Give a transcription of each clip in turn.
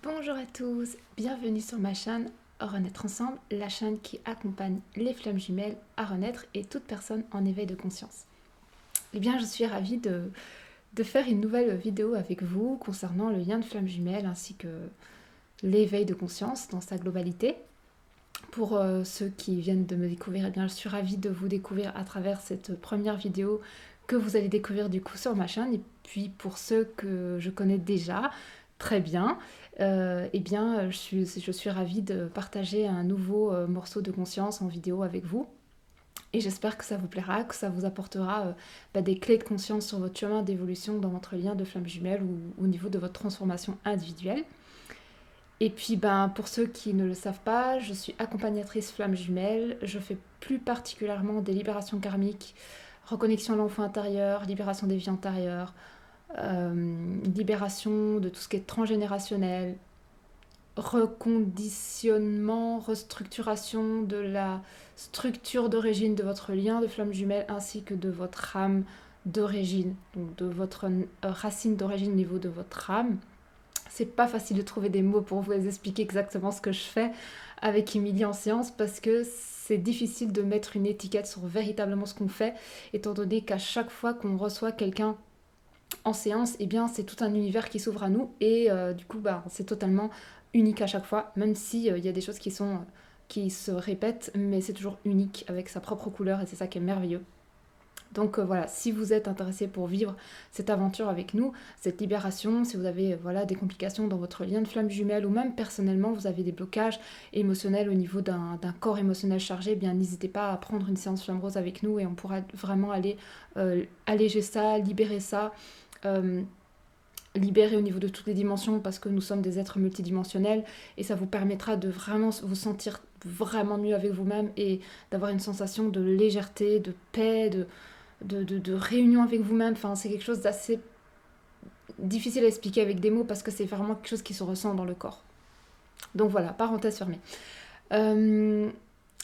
Bonjour à tous, bienvenue sur ma chaîne Renaître Ensemble, la chaîne qui accompagne les flammes jumelles à renaître et toute personne en éveil de conscience. Eh bien, je suis ravie de faire une nouvelle vidéo avec vous concernant le lien de flammes jumelles ainsi que l'éveil de conscience dans sa globalité. Pour ceux qui viennent de me découvrir, eh bien, je suis ravie de vous découvrir à travers cette première vidéo que vous allez découvrir du coup sur ma chaîne. Et puis pour ceux que je connais déjà très bien, eh bien, je suis ravie de partager un nouveau morceau de conscience en vidéo avec vous. Et j'espère que ça vous plaira, que ça vous apportera des clés de conscience sur votre chemin d'évolution dans votre lien de flamme jumelle ou au niveau de votre transformation individuelle. Et puis pour ceux qui ne le savent pas, je suis accompagnatrice flamme jumelle. Je fais plus particulièrement des libérations karmiques, reconnexion à l'enfant intérieur, libération des vies antérieures, libération de tout ce qui est transgénérationnel, reconditionnement, restructuration de la structure d'origine de votre lien de flamme jumelle ainsi que de votre âme d'origine, donc de votre racine d'origine au niveau de votre âme. C'est pas facile de trouver des mots pour vous expliquer exactement ce que je fais avec Émilie en séance parce que c'est difficile de mettre une étiquette sur véritablement ce qu'on fait, étant donné qu'à chaque fois qu'on reçoit quelqu'un en séance, eh bien c'est tout un univers qui s'ouvre à nous et du coup c'est totalement unique à chaque fois, même si il y a des choses qui se répètent, mais c'est toujours unique avec sa propre couleur et c'est ça qui est merveilleux. Donc voilà, si vous êtes intéressé pour vivre cette aventure avec nous, cette libération, si vous avez des complications dans votre lien de flamme jumelle ou même personnellement vous avez des blocages émotionnels au niveau d'un corps émotionnel chargé, eh bien n'hésitez pas à prendre une séance flamme rose avec nous et on pourra vraiment aller alléger ça, libérer ça. Libérer au niveau de toutes les dimensions parce que nous sommes des êtres multidimensionnels et ça vous permettra de vraiment vous sentir vraiment mieux avec vous-même et d'avoir une sensation de légèreté, de paix, de réunion avec vous-même. Enfin, c'est quelque chose d'assez difficile à expliquer avec des mots parce que c'est vraiment quelque chose qui se ressent dans le corps. Donc voilà, parenthèse fermée. Euh,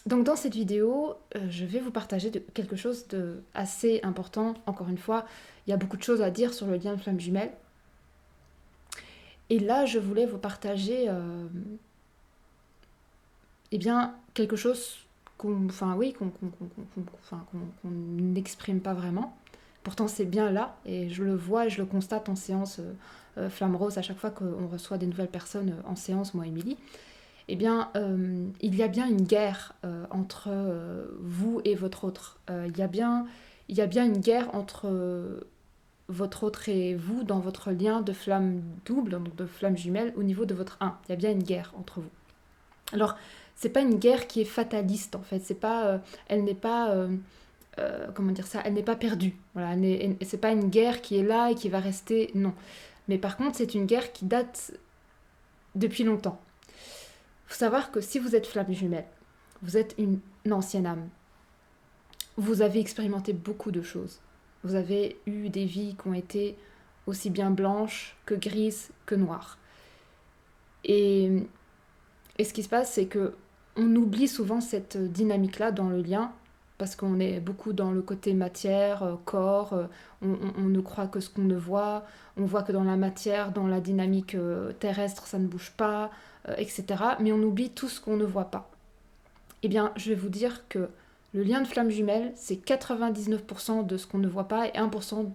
donc dans cette vidéo, je vais vous partager quelque chose de assez important. Encore une fois, il y a beaucoup de choses à dire sur le lien de flamme jumelle. Et là, je voulais vous partager eh bien, quelque chose qu'on n'exprime pas vraiment. Pourtant, c'est bien là, et je le vois et je le constate en séance Flamme Rose à chaque fois qu'on reçoit des nouvelles personnes en séance, moi, Émilie. Eh bien, il y a bien une guerre entre vous et votre autre. Il y a bien une guerre entre votre autre et vous dans votre lien de flamme double, donc de flamme jumelle, au niveau de votre un. Il y a bien une guerre entre vous. Alors, c'est pas une guerre qui est fataliste en fait. C'est pas, elle n'est pas, comment dire ça, elle n'est pas perdue. Voilà, c'est pas une guerre qui est là et qui va rester. Non. Mais par contre, c'est une guerre qui date depuis longtemps. Il faut savoir que si vous êtes flamme jumelle, vous êtes une ancienne âme. Vous avez expérimenté beaucoup de choses. Vous avez eu des vies qui ont été aussi bien blanches que grises que noires. Et, et ce qui se passe, c'est que on oublie souvent cette dynamique-là dans le lien parce qu'on est beaucoup dans le côté matière, corps, on ne croit que ce qu'on ne voit, on voit que dans la matière, dans la dynamique terrestre, ça ne bouge pas, etc. Mais on oublie tout ce qu'on ne voit pas. Eh bien, je vais vous dire que le lien de flamme jumelle, c'est 99% de ce qu'on ne voit pas et 1%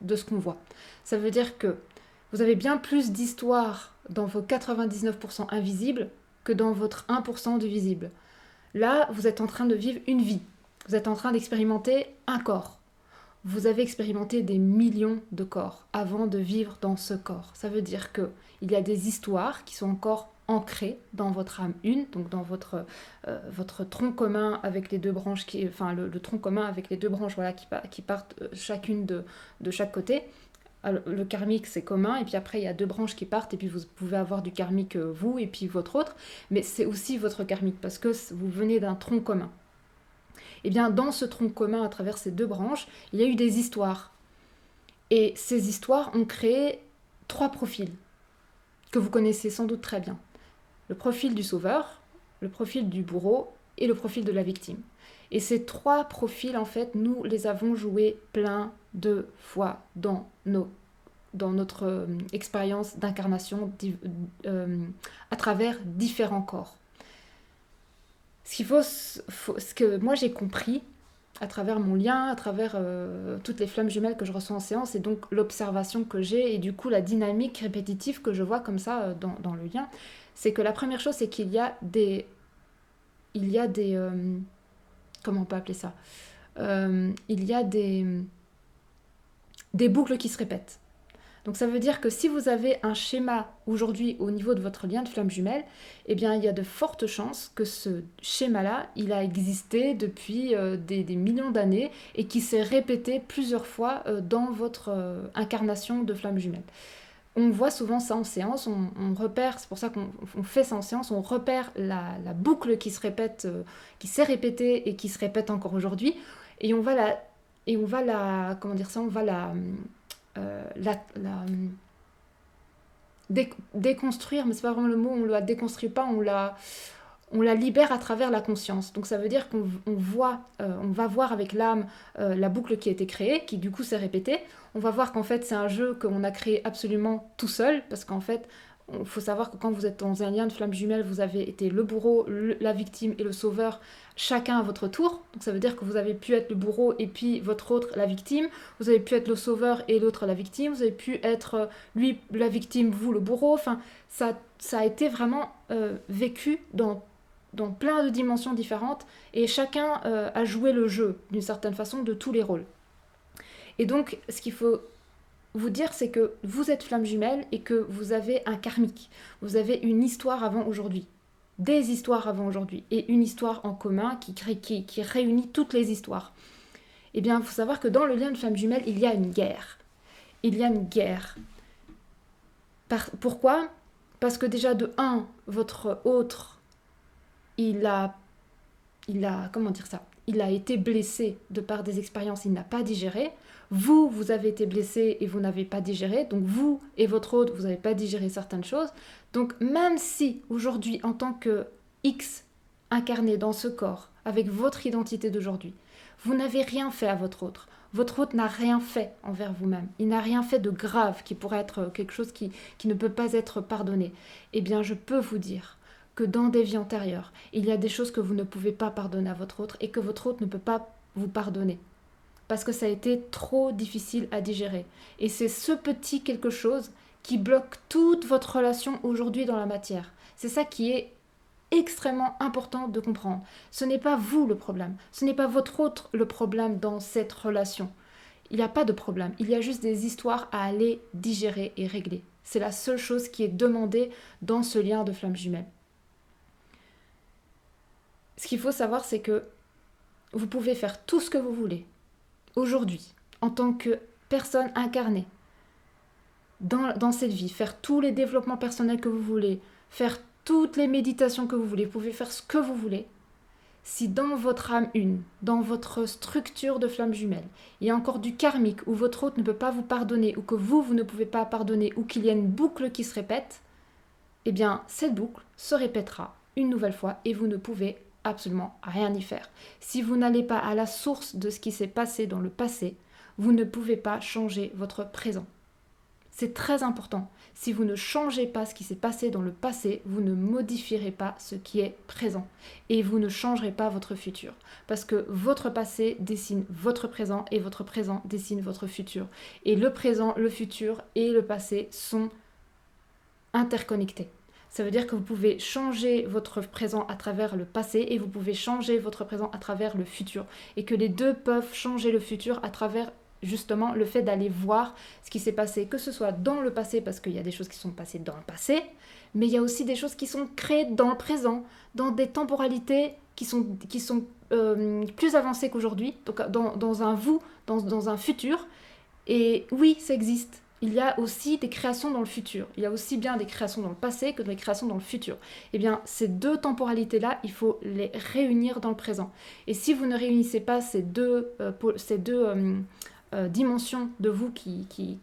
de ce qu'on voit. Ça veut dire que vous avez bien plus d'histoire dans vos 99% invisibles que dans votre 1% de visible. Là, vous êtes en train de vivre une vie. Vous êtes en train d'expérimenter un corps. Vous avez expérimenté des millions de corps avant de vivre dans ce corps. Ça veut dire que il y a des histoires qui sont encore ancrées dans votre âme une, donc dans votre tronc commun avec les deux branches, le tronc commun avec les deux branches qui partent chacune de chaque côté. Alors, le karmique c'est commun et puis après il y a deux branches qui partent et puis vous pouvez avoir du karmique vous et puis votre autre, mais c'est aussi votre karmique parce que vous venez d'un tronc commun. Et bien dans ce tronc commun à travers ces deux branches, il y a eu des histoires. Et ces histoires ont créé trois profils que vous connaissez sans doute très bien. Le profil du sauveur, le profil du bourreau et le profil de la victime. Et ces trois profils, en fait, nous les avons joués plein de fois dans nos dans notre expérience d'incarnation à travers différents corps. Ce que moi j'ai compris à travers mon lien, à travers toutes les flammes jumelles que je reçois en séance, et donc l'observation que j'ai, et du coup la dynamique répétitive que je vois comme ça dans le lien, c'est que la première chose, c'est qu'il y a des... comment on peut appeler ça il y a des boucles qui se répètent. Donc ça veut dire que si vous avez un schéma aujourd'hui au niveau de votre lien de flamme jumelle, eh bien il y a de fortes chances que ce schéma-là, il a existé depuis des millions d'années et qui s'est répété plusieurs fois dans votre incarnation de flamme jumelle. On voit souvent ça en séance, on repère, c'est pour ça qu'on fait ça en séance, on repère la boucle qui se répète, qui s'est répétée et qui se répète encore aujourd'hui, et on va comment dire ça, on va déconstruire, mais c'est pas vraiment le mot, on la déconstruit pas, on la libère à travers la conscience. Donc ça veut dire qu'on va voir avec l'âme la boucle qui a été créée, qui du coup s'est répétée. On va voir qu'en fait c'est un jeu qu'on a créé absolument tout seul, parce qu'en fait, il faut savoir que quand vous êtes dans un lien de flamme jumelle, vous avez été le bourreau, la victime et le sauveur, chacun à votre tour. Donc ça veut dire que vous avez pu être le bourreau et puis votre autre la victime. Vous avez pu être le sauveur et l'autre la victime. Vous avez pu être lui la victime, vous le bourreau. Enfin, ça a été vraiment vécu dans plein de dimensions différentes, et chacun a joué le jeu d'une certaine façon de tous les rôles. Et donc ce qu'il faut vous dire, c'est que vous êtes flamme jumelle et que vous avez un karmique, vous avez une histoire avant aujourd'hui, des histoires avant aujourd'hui, et une histoire en commun qui réunit toutes les histoires. Eh bien, il faut savoir que dans le lien de flamme jumelle, il y a une guerre. Il y a une guerre. Pourquoi ? Parce que déjà, de 1, votre autre, il a comment dire ça, il a été blessé de par des expériences, il n'a pas digéré. Vous avez été blessé et vous n'avez pas digéré. Donc vous et votre autre, vous n'avez pas digéré certaines choses. Donc même si aujourd'hui, en tant que X incarné dans ce corps, avec votre identité d'aujourd'hui, vous n'avez rien fait à votre autre n'a rien fait envers vous-même. Il n'a rien fait de grave qui pourrait être quelque chose qui ne peut pas être pardonné. Eh bien, je peux vous dire que dans des vies antérieures, il y a des choses que vous ne pouvez pas pardonner à votre autre et que votre autre ne peut pas vous pardonner. Parce que ça a été trop difficile à digérer. Et c'est ce petit quelque chose qui bloque toute votre relation aujourd'hui dans la matière. C'est ça qui est extrêmement important de comprendre. Ce n'est pas vous le problème, ce n'est pas votre autre le problème dans cette relation. Il n'y a pas de problème, il y a juste des histoires à aller digérer et régler. C'est la seule chose qui est demandée dans ce lien de flamme jumelle. Ce qu'il faut savoir, c'est que vous pouvez faire tout ce que vous voulez aujourd'hui, en tant que personne incarnée, dans cette vie, faire tous les développements personnels que vous voulez, faire toutes les méditations que vous voulez, vous pouvez faire ce que vous voulez. Si dans votre âme une, dans votre structure de flamme jumelle, il y a encore du karmique, où votre autre ne peut pas vous pardonner, ou que vous ne pouvez pas pardonner, ou qu'il y a une boucle qui se répète, eh bien, cette boucle se répétera une nouvelle fois et vous ne pouvez absolument rien y faire. Si vous n'allez pas à la source de ce qui s'est passé dans le passé, vous ne pouvez pas changer votre présent. C'est très important. Si vous ne changez pas ce qui s'est passé dans le passé, vous ne modifierez pas ce qui est présent. Et vous ne changerez pas votre futur. Parce que votre passé dessine votre présent et votre présent dessine votre futur. Et le présent, le futur et le passé sont interconnectés. Ça veut dire que vous pouvez changer votre présent à travers le passé et vous pouvez changer votre présent à travers le futur. Et que les deux peuvent changer le futur à travers justement le fait d'aller voir ce qui s'est passé, que ce soit dans le passé, parce qu'il y a des choses qui sont passées dans le passé, mais il y a aussi des choses qui sont créées dans le présent, dans des temporalités qui sont plus avancées qu'aujourd'hui, donc dans un vous, dans un futur. Et oui, ça existe. Il y a aussi des créations dans le futur. Il y a aussi bien des créations dans le passé que des créations dans le futur. Eh bien, ces deux temporalités-là, il faut les réunir dans le présent. Et si vous ne réunissez pas ces deux dimensions de vous qui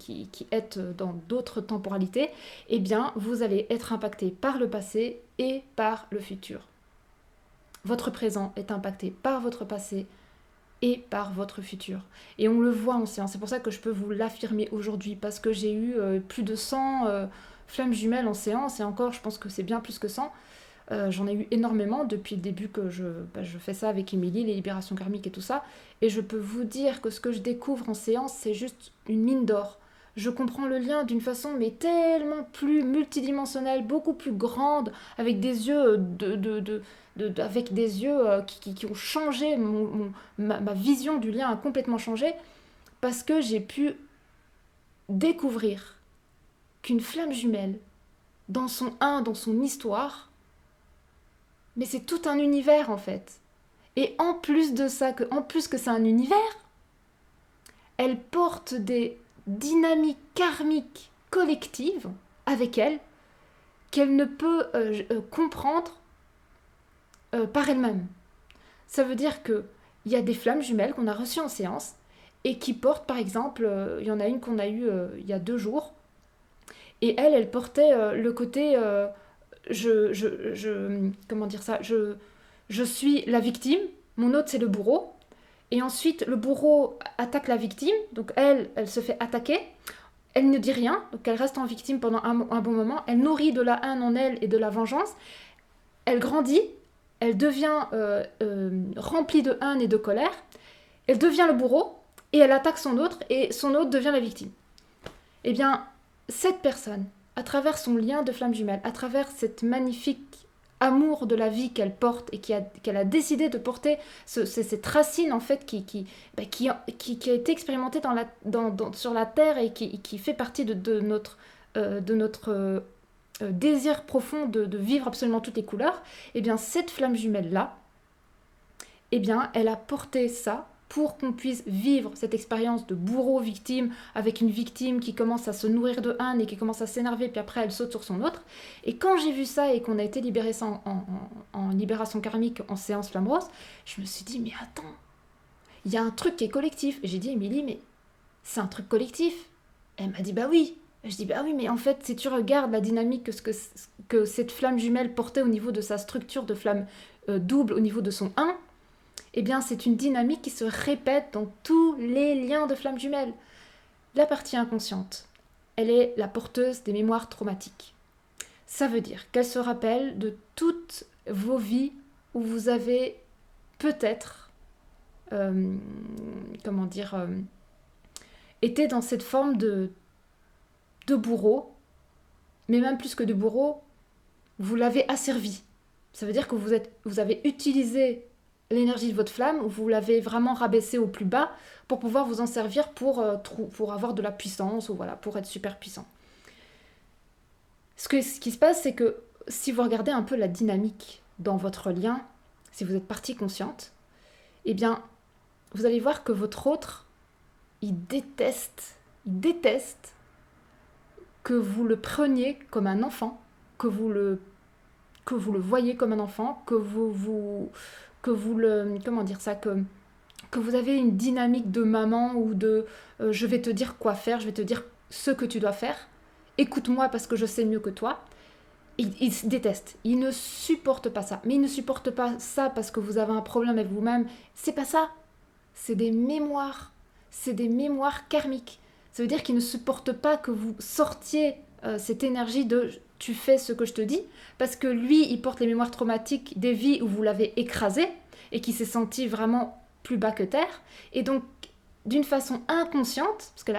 êtes dans d'autres temporalités, eh bien, vous allez être impacté par le passé et par le futur. Votre présent est impacté par votre passé et par votre futur. Et on le voit en séance. C'est pour ça que je peux vous l'affirmer aujourd'hui, parce que j'ai eu plus de 100 flammes jumelles en séance, et encore, je pense que c'est bien plus que 100. J'en ai eu énormément depuis le début que je fais ça avec Émilie, les libérations karmiques et tout ça. Et je peux vous dire que ce que je découvre en séance, c'est juste une mine d'or. Je comprends le lien d'une façon mais tellement plus multidimensionnelle, beaucoup plus grande, avec des yeux avec des yeux qui ont changé, ma vision du lien a complètement changé, parce que j'ai pu découvrir qu'une flamme jumelle, dans son histoire, mais c'est tout un univers en fait. Et en plus de ça, en plus que c'est un univers, elle porte des dynamiques karmiques collectives avec elle qu'elle ne peut comprendre par elle-même. Ça veut dire qu'il y a des flammes jumelles qu'on a reçues en séance et qui portent, par exemple, il y en a une qu'on a eue il y a 2 jours, et elle portait le côté comment dire ça, je suis la victime, mon hôte c'est le bourreau, et ensuite le bourreau attaque la victime, donc elle se fait attaquer, elle ne dit rien, donc elle reste en victime pendant un bon moment, elle nourrit de la haine en elle et de la vengeance, elle grandit, elle devient remplie de haine et de colère, elle devient le bourreau, et elle attaque son autre, et son autre devient la victime. Eh bien, cette personne, à travers son lien de flamme jumelle, à travers cette magnifique amour de la vie qu'elle porte et qu'elle a décidé de porter, cette racine en fait qui a été expérimentée sur la Terre et qui fait partie de notre désir profond de vivre absolument toutes les couleurs, eh bien cette flamme jumelle-là, eh bien elle a porté ça pour qu'on puisse vivre cette expérience de bourreau-victime, avec une victime qui commence à se nourrir de haine et qui commence à s'énerver, puis après elle saute sur son autre. Et quand j'ai vu ça et qu'on a été libéré ça en libération karmique en séance flamme rose, je me suis dit, mais attends, il y a un truc qui est collectif. Et j'ai dit, Émilie, mais c'est un truc collectif. Elle m'a dit, bah oui. Je dis, bah oui, mais en fait, si tu regardes la dynamique que cette flamme jumelle portait au niveau de sa structure de flamme double, au niveau de son 1, eh bien, c'est une dynamique qui se répète dans tous les liens de flammes jumelles. La partie inconsciente, elle est la porteuse des mémoires traumatiques. Ça veut dire qu'elle se rappelle de toutes vos vies où vous avez peut-être, été dans cette forme de bourreau, mais même plus que de bourreau, vous l'avez asservi. Ça veut dire que vous avez utilisé l'énergie de votre flamme, vous l'avez vraiment rabaissée au plus bas pour pouvoir vous en servir pour avoir de la puissance, ou voilà, pour être super puissant. Ce qui se passe, c'est que si vous regardez un peu la dynamique dans votre lien, si vous êtes partie consciente, eh bien, vous allez voir que votre autre, il déteste que vous le preniez comme un enfant, que vous le voyez comme un enfant, que vous avez une dynamique de maman ou de je vais te dire quoi faire, je vais te dire ce que tu dois faire, écoute-moi parce que je sais mieux que toi. Il se déteste, il ne supporte pas ça. Mais il ne supporte pas ça parce que vous avez un problème avec vous-même. C'est pas ça. C'est des mémoires karmiques. Ça veut dire qu'il ne supporte pas que vous sortiez cette énergie de tu fais ce que je te dis, parce que lui, il porte les mémoires traumatiques des vies où vous l'avez écrasé et qui s'est senti vraiment plus bas que terre. Et donc, d'une façon inconsciente, parce que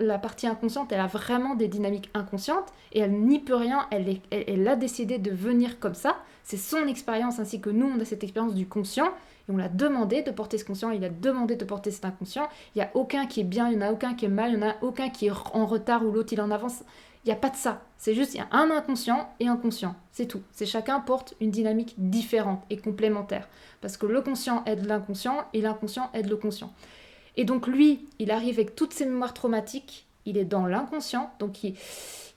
la partie inconsciente, elle a vraiment des dynamiques inconscientes et elle n'y peut rien, elle a décidé de venir comme ça. C'est son expérience, ainsi que nous, on a cette expérience du conscient. Et on l'a demandé de porter ce conscient, il a demandé de porter cet inconscient. Il n'y a aucun qui est bien, il n'y en a aucun qui est mal, il n'y en a aucun qui est en retard ou l'autre il en avance. Il n'y a pas de ça. C'est juste, il y a un inconscient et un conscient. C'est tout. C'est chacun porte une dynamique différente et complémentaire. Parce que le conscient aide l'inconscient et l'inconscient aide le conscient. Et donc lui, il arrive avec toutes ses mémoires traumatiques, il est dans l'inconscient, donc il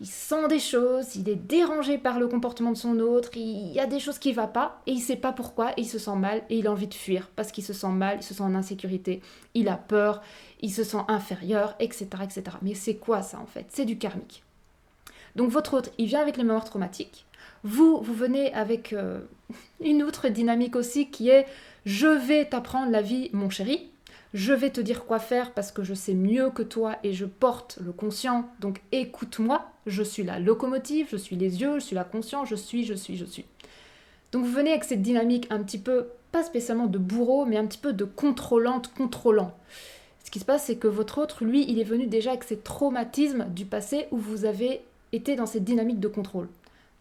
sent des choses, il est dérangé par le comportement de son autre, il y a des choses qui ne vont pas, et il ne sait pas pourquoi, et il se sent mal, et il a envie de fuir, parce qu'il se sent mal, il se sent en insécurité, il a peur, il se sent inférieur, etc. etc. Mais c'est quoi ça en fait? C'est du karmique. Donc votre autre, il vient avec les mémoires traumatiques, vous venez avec une autre dynamique aussi qui est « je vais t'apprendre la vie, mon chéri », je vais te dire quoi faire parce que je sais mieux que toi et je porte le conscient, donc écoute-moi, je suis la locomotive, je suis les yeux, je suis la conscience, je suis. Donc vous venez avec cette dynamique un petit peu, pas spécialement de bourreau, mais un petit peu de contrôlante, contrôlant. Ce qui se passe, c'est que votre autre, lui, il est venu déjà avec ses traumatismes du passé où vous avez été dans cette dynamique de contrôle.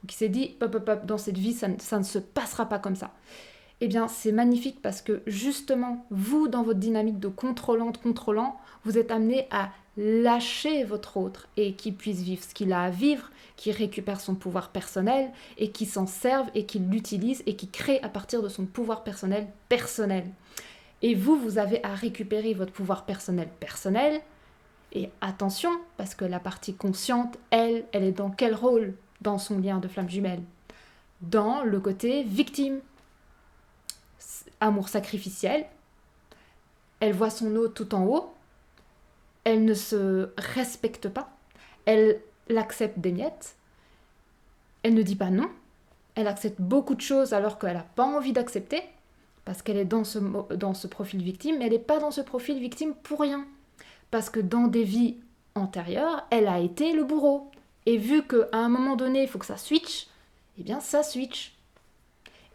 Donc il s'est dit, hop, hop, hop, dans cette vie, ça ne se passera pas comme ça. Eh bien, c'est magnifique parce que justement, vous, dans votre dynamique de contrôlante, contrôlant, vous êtes amené à lâcher votre autre et qu'il puisse vivre ce qu'il a à vivre, qu'il récupère son pouvoir personnel et qu'il s'en serve et qu'il l'utilise et qu'il crée à partir de son pouvoir personnel personnel. Et vous, vous avez à récupérer votre pouvoir personnel personnel. Et attention, parce que la partie consciente, elle est dans quel rôle dans son lien de flamme jumelle? Dans le côté victime. Amour sacrificiel. Elle voit son autre tout en haut. Elle ne se respecte pas. Elle l'accepte des miettes. Elle ne dit pas non. Elle accepte beaucoup de choses alors qu'elle n'a pas envie d'accepter. Parce qu'elle est dans ce profil victime. Mais elle n'est pas dans ce profil victime pour rien. Parce que dans des vies antérieures, elle a été le bourreau. Et vu qu'à un moment donné, il faut que ça switch, eh bien ça switch.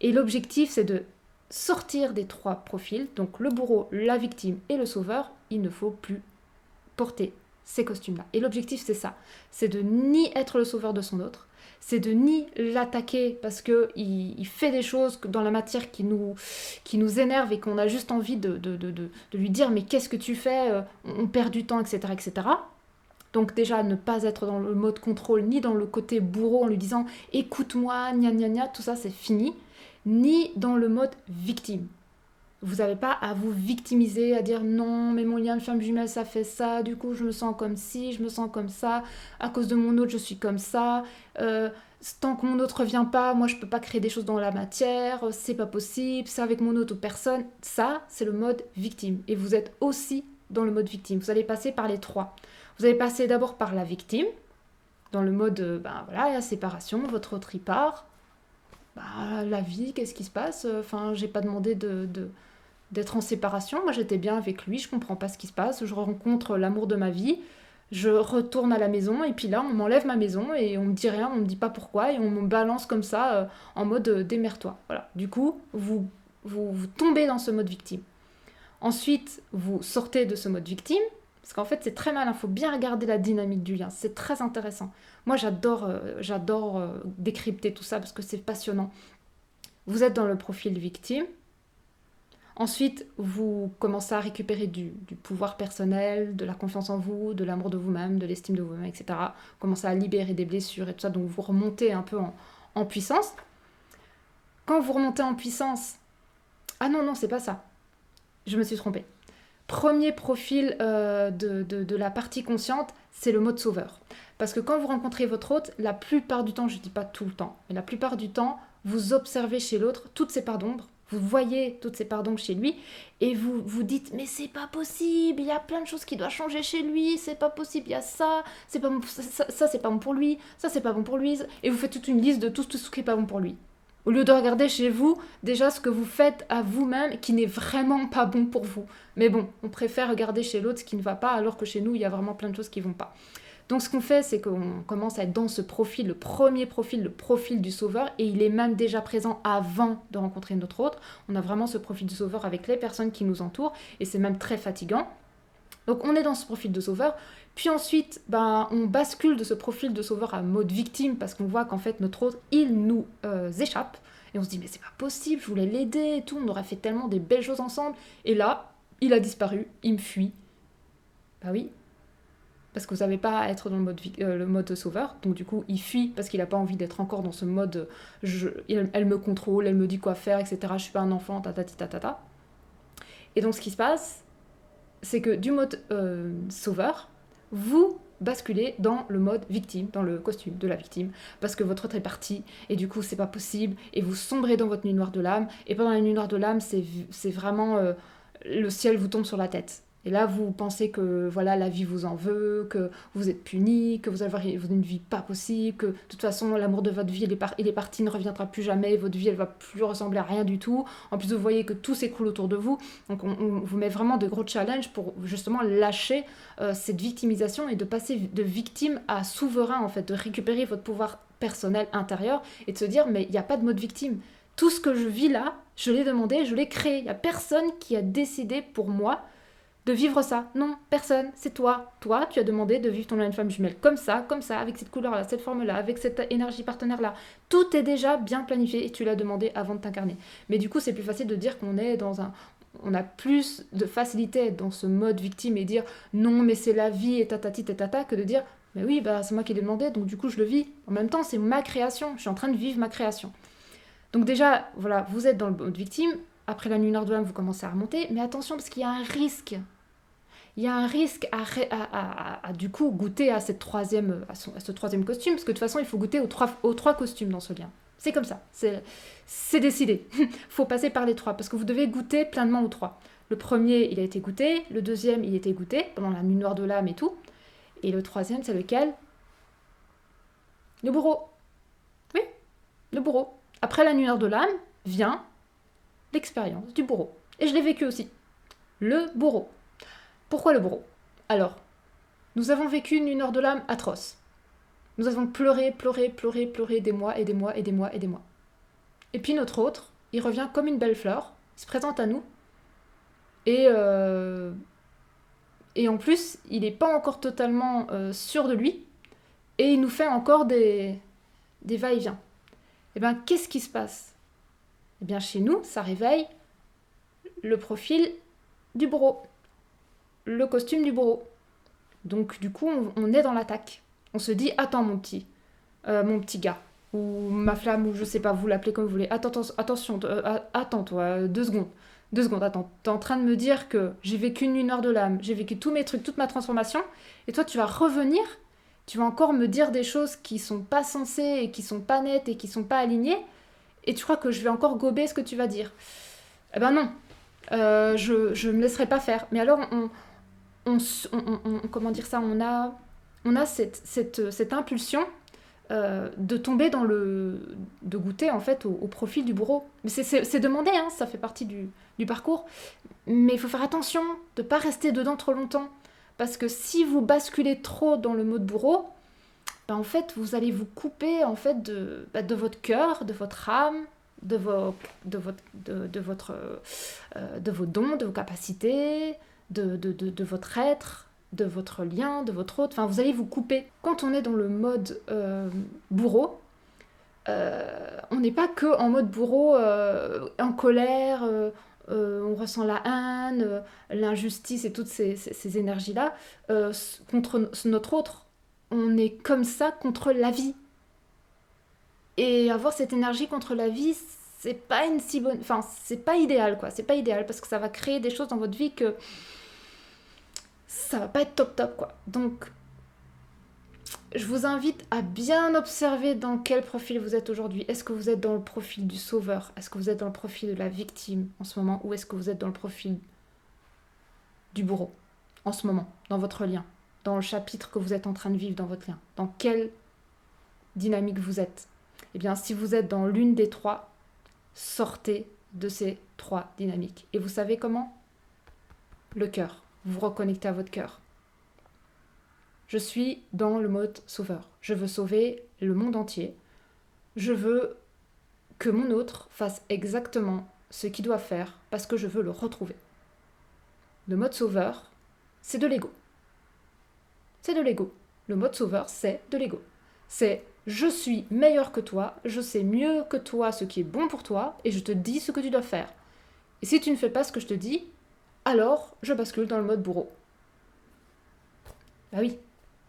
Et l'objectif, c'est de sortir des trois profils, donc le bourreau, la victime et le sauveur. Il ne faut plus porter ces costumes-là. Et l'objectif, c'est ça. C'est de ni être le sauveur de son autre, c'est de ni l'attaquer parce qu'il fait des choses dans la matière qui nous énervent et qu'on a juste envie de lui dire « mais qu'est-ce que tu fais ? On perd du temps, etc. etc. » Donc déjà, ne pas être dans le mode contrôle, ni dans le côté bourreau en lui disant « écoute-moi, gna gna gna », tout ça c'est fini, ni dans le mode victime. Vous n'avez pas à vous victimiser, à dire non, mais mon lien de flamme jumelle, ça fait ça, du coup je me sens comme ci, je me sens comme ça, à cause de mon autre, je suis comme ça, tant que mon autre ne revient pas, moi je ne peux pas créer des choses dans la matière, c'est pas possible, c'est avec mon autre ou personne. Ça, c'est le mode victime. Et vous êtes aussi dans le mode victime. Vous allez passer par les trois. Vous allez passer d'abord par la victime, dans le mode, voilà, la séparation, votre autre y part. La vie, qu'est-ce qui se passe ? Enfin, j'ai pas demandé d'être en séparation. Moi, j'étais bien avec lui, je comprends pas ce qui se passe. Je rencontre l'amour de ma vie, je retourne à la maison, et puis là, on m'enlève ma maison, et on me dit rien, on me dit pas pourquoi, et on me balance comme ça, en mode démerde-toi. Voilà. Du coup, vous tombez dans ce mode victime. Ensuite, vous sortez de ce mode victime, parce qu'en fait, c'est très malin, il faut bien regarder la dynamique du lien, c'est très intéressant. Moi, j'adore décrypter tout ça, parce que c'est passionnant. Vous êtes dans le profil victime. Ensuite, vous commencez à récupérer du pouvoir personnel, de la confiance en vous, de l'amour de vous-même, de l'estime de vous-même, etc. Vous commencez à libérer des blessures et tout ça, donc vous remontez un peu en puissance. Quand vous remontez en puissance... Ah non, c'est pas ça. Je me suis trompée. Premier profil de la partie consciente, c'est le mode sauveur. Parce que quand vous rencontrez votre hôte, la plupart du temps, je ne dis pas tout le temps, mais la plupart du temps, vous observez chez l'autre toutes ses parts d'ombre, vous voyez toutes ces parts d'ombre chez lui, et vous vous dites « mais c'est pas possible, il y a plein de choses qui doivent changer chez lui, c'est pas possible, il y a ça, c'est pas bon, ça c'est pas bon pour lui, ça c'est pas bon pour lui », et vous faites toute une liste de tout ce qui est pas bon pour lui. Au lieu de regarder chez vous, déjà ce que vous faites à vous-même qui n'est vraiment pas bon pour vous. Mais bon, on préfère regarder chez l'autre ce qui ne va pas, alors que chez nous, il y a vraiment plein de choses qui ne vont pas. Donc ce qu'on fait, c'est qu'on commence à être dans ce profil, le premier profil, le profil du sauveur, et il est même déjà présent avant de rencontrer notre autre. On a vraiment ce profil du sauveur avec les personnes qui nous entourent, et c'est même très fatigant. Donc on est dans ce profil de sauveur, puis ensuite on bascule de ce profil de sauveur à mode victime parce qu'on voit qu'en fait notre autre, il nous échappe, et on se dit mais c'est pas possible, je voulais l'aider et tout, on aurait fait tellement des belles choses ensemble, et là, il a disparu, il me fuit. Bah oui, parce que vous n'avez pas à être dans le mode sauveur, donc du coup il fuit parce qu'il n'a pas envie d'être encore dans ce mode elle me contrôle, elle me dit quoi faire, etc. Je suis pas un enfant, tatata. Et donc ce qui se passe, c'est que du mode sauveur, vous basculez dans le mode victime, dans le costume de la victime, parce que votre autre est parti, et du coup c'est pas possible, et vous sombrez dans votre nuit noire de l'âme, et pendant la nuit noire de l'âme, c'est vraiment le ciel vous tombe sur la tête. Et là, vous pensez que voilà, la vie vous en veut, que vous êtes puni, que vous avez une vie pas possible, que de toute façon, l'amour de votre vie, il est parti, il ne reviendra plus jamais, votre vie, elle va plus ressembler à rien du tout. En plus, vous voyez que tout s'écroule autour de vous. Donc, on vous met vraiment de gros challenges pour justement lâcher cette victimisation et de passer de victime à souverain, en fait, de récupérer votre pouvoir personnel intérieur et de se dire, mais il n'y a pas de mode victime. Tout ce que je vis là, je l'ai demandé, je l'ai créé. Il n'y a personne qui a décidé pour moi de vivre ça. Non, personne, c'est toi. Toi, tu as demandé de vivre ton lien de femme jumelle comme ça, avec cette couleur-là, cette forme-là, avec cette énergie partenaire-là. Tout est déjà bien planifié et tu l'as demandé avant de t'incarner. Mais du coup, c'est plus facile de dire qu'on est dans un... On a plus de facilité à être dans ce mode victime et dire non, mais c'est la vie et tatati tatata que de dire mais oui, bah c'est moi qui l'ai demandé, donc du coup je le vis. En même temps, c'est ma création. Je suis en train de vivre ma création. Donc déjà, voilà, vous êtes dans le mode victime. Après la nuit noire de l'âme, vous commencez à remonter. Mais attention, parce qu'il y a un risque. Il y a un risque à du coup goûter à, à ce troisième costume, parce que de toute façon, il faut goûter aux trois costumes dans ce lien. C'est comme ça, c'est décidé. Il faut passer par les trois, parce que vous devez goûter pleinement aux trois. Le premier, il a été goûté, le deuxième, il a été goûté, pendant la nuit noire de l'âme et tout. Et le troisième, c'est lequel? Le bourreau. Oui, le bourreau. Après la nuit noire de l'âme, vient l'expérience du bourreau. Et je l'ai vécu aussi. Le bourreau. Pourquoi le bourreau? Alors, nous avons vécu une heure de l'âme atroce. Nous avons pleuré, pleuré, pleuré, pleuré des mois et des mois et des mois et des mois. Et puis notre autre, il revient comme une belle fleur, il se présente à nous, et, euh, et en plus, il n'est pas encore totalement sûr de lui, et il nous fait encore des va-et-vient. Et bien, qu'est-ce qui se passe? Eh bien, chez nous, ça réveille le profil du bourreau, le costume du bourreau. Donc du coup, on est dans l'attaque. On se dit, attends mon petit gars, ou ma flamme, ou je sais pas, vous l'appelez comme vous voulez. Attention, attends toi, 2 secondes. 2 secondes, attends. T'es en train de me dire que j'ai vécu une heure de l'âme, j'ai vécu tous mes trucs, toute ma transformation, et toi tu vas revenir, tu vas encore me dire des choses qui sont pas sensées, et qui sont pas nettes, et qui sont pas alignées, et tu crois que je vais encore gober ce que tu vas dire? Eh ben non, je me laisserai pas faire. Mais alors, comment dire ça, on a cette impulsion de tomber de goûter en fait au profil du bourreau. Mais c'est demandé, hein, ça fait partie du parcours. Mais il faut faire attention de ne pas rester dedans trop longtemps. Parce que si vous basculez trop dans le mode bourreau, ben en fait, vous allez vous couper en fait de votre cœur, de votre âme, de vos dons, de vos capacités, de votre être, de votre lien, de votre autre. Enfin, vous allez vous couper. Quand on est dans le mode bourreau, on n'est pas que en mode bourreau, en colère, on ressent la haine, l'injustice et toutes ces énergies-là contre notre autre. On est comme ça contre la vie. Et avoir cette énergie contre la vie, c'est pas une si bonne... Enfin, c'est pas idéal, quoi. C'est pas idéal parce que ça va créer des choses dans votre vie que ça va pas être top top, quoi. Donc, je vous invite à bien observer dans quel profil vous êtes aujourd'hui. Est-ce que vous êtes dans le profil du sauveur? Est-ce que vous êtes dans le profil de la victime en ce moment? Ou est-ce que vous êtes dans le profil du bourreau en ce moment, dans votre lien? Dans le chapitre que vous êtes en train de vivre dans votre lien? Dans quelle dynamique vous êtes? Eh bien, si vous êtes dans l'une des trois, sortez de ces trois dynamiques. Et vous savez comment? Le cœur. Vous vous reconnectez à votre cœur. Je suis dans le mode sauveur. Je veux sauver le monde entier. Je veux que mon autre fasse exactement ce qu'il doit faire parce que je veux le retrouver. Le mode sauveur, c'est de l'ego. C'est de l'ego. Le mode sauveur, c'est de l'ego. C'est je suis meilleur que toi, je sais mieux que toi ce qui est bon pour toi et je te dis ce que tu dois faire. Et si tu ne fais pas ce que je te dis, alors je bascule dans le mode bourreau. Bah oui,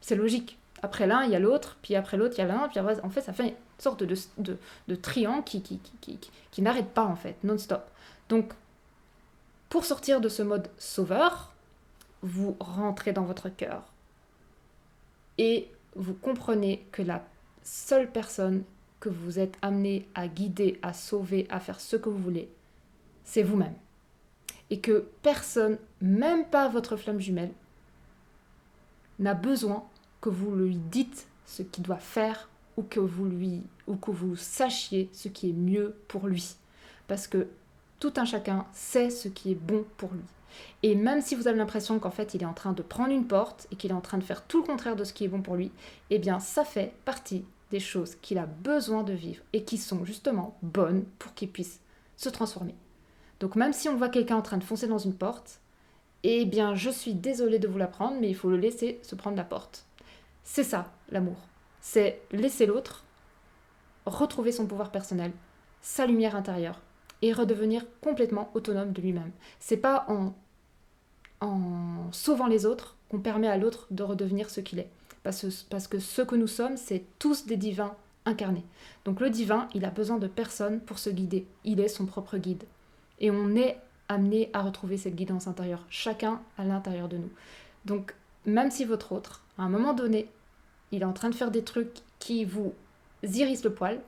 c'est logique. Après l'un, il y a l'autre, puis après l'autre, il y a l'un, puis après, en fait, ça fait une sorte de triangle qui n'arrête pas, en fait, non-stop. Donc, pour sortir de ce mode sauveur, vous rentrez dans votre cœur. Et vous comprenez que la seule personne que vous êtes amené à guider, à sauver, à faire ce que vous voulez, c'est vous-même. Et que personne, même pas votre flamme jumelle, n'a besoin que vous lui dites ce qu'il doit faire ou que vous sachiez ce qui est mieux pour lui. Parce que tout un chacun sait ce qui est bon pour lui. Et même si vous avez l'impression qu'en fait il est en train de prendre une porte et qu'il est en train de faire tout le contraire de ce qui est bon pour lui, eh bien ça fait partie des choses qu'il a besoin de vivre et qui sont justement bonnes pour qu'il puisse se transformer. Donc même si on voit quelqu'un en train de foncer dans une porte, eh bien je suis désolée de vous l'apprendre, mais il faut le laisser se prendre la porte. C'est ça l'amour. C'est laisser l'autre retrouver son pouvoir personnel, sa lumière intérieure et redevenir complètement autonome de lui-même. C'est pas en sauvant les autres qu'on permet à l'autre de redevenir ce qu'il est. Parce que ce que nous sommes, c'est tous des divins incarnés. Donc le divin, il a besoin de personne pour se guider. Il est son propre guide. Et on est amené à retrouver cette guidance intérieure, chacun à l'intérieur de nous. Donc même si votre autre, à un moment donné, il est en train de faire des trucs qui vous hérissent le poil,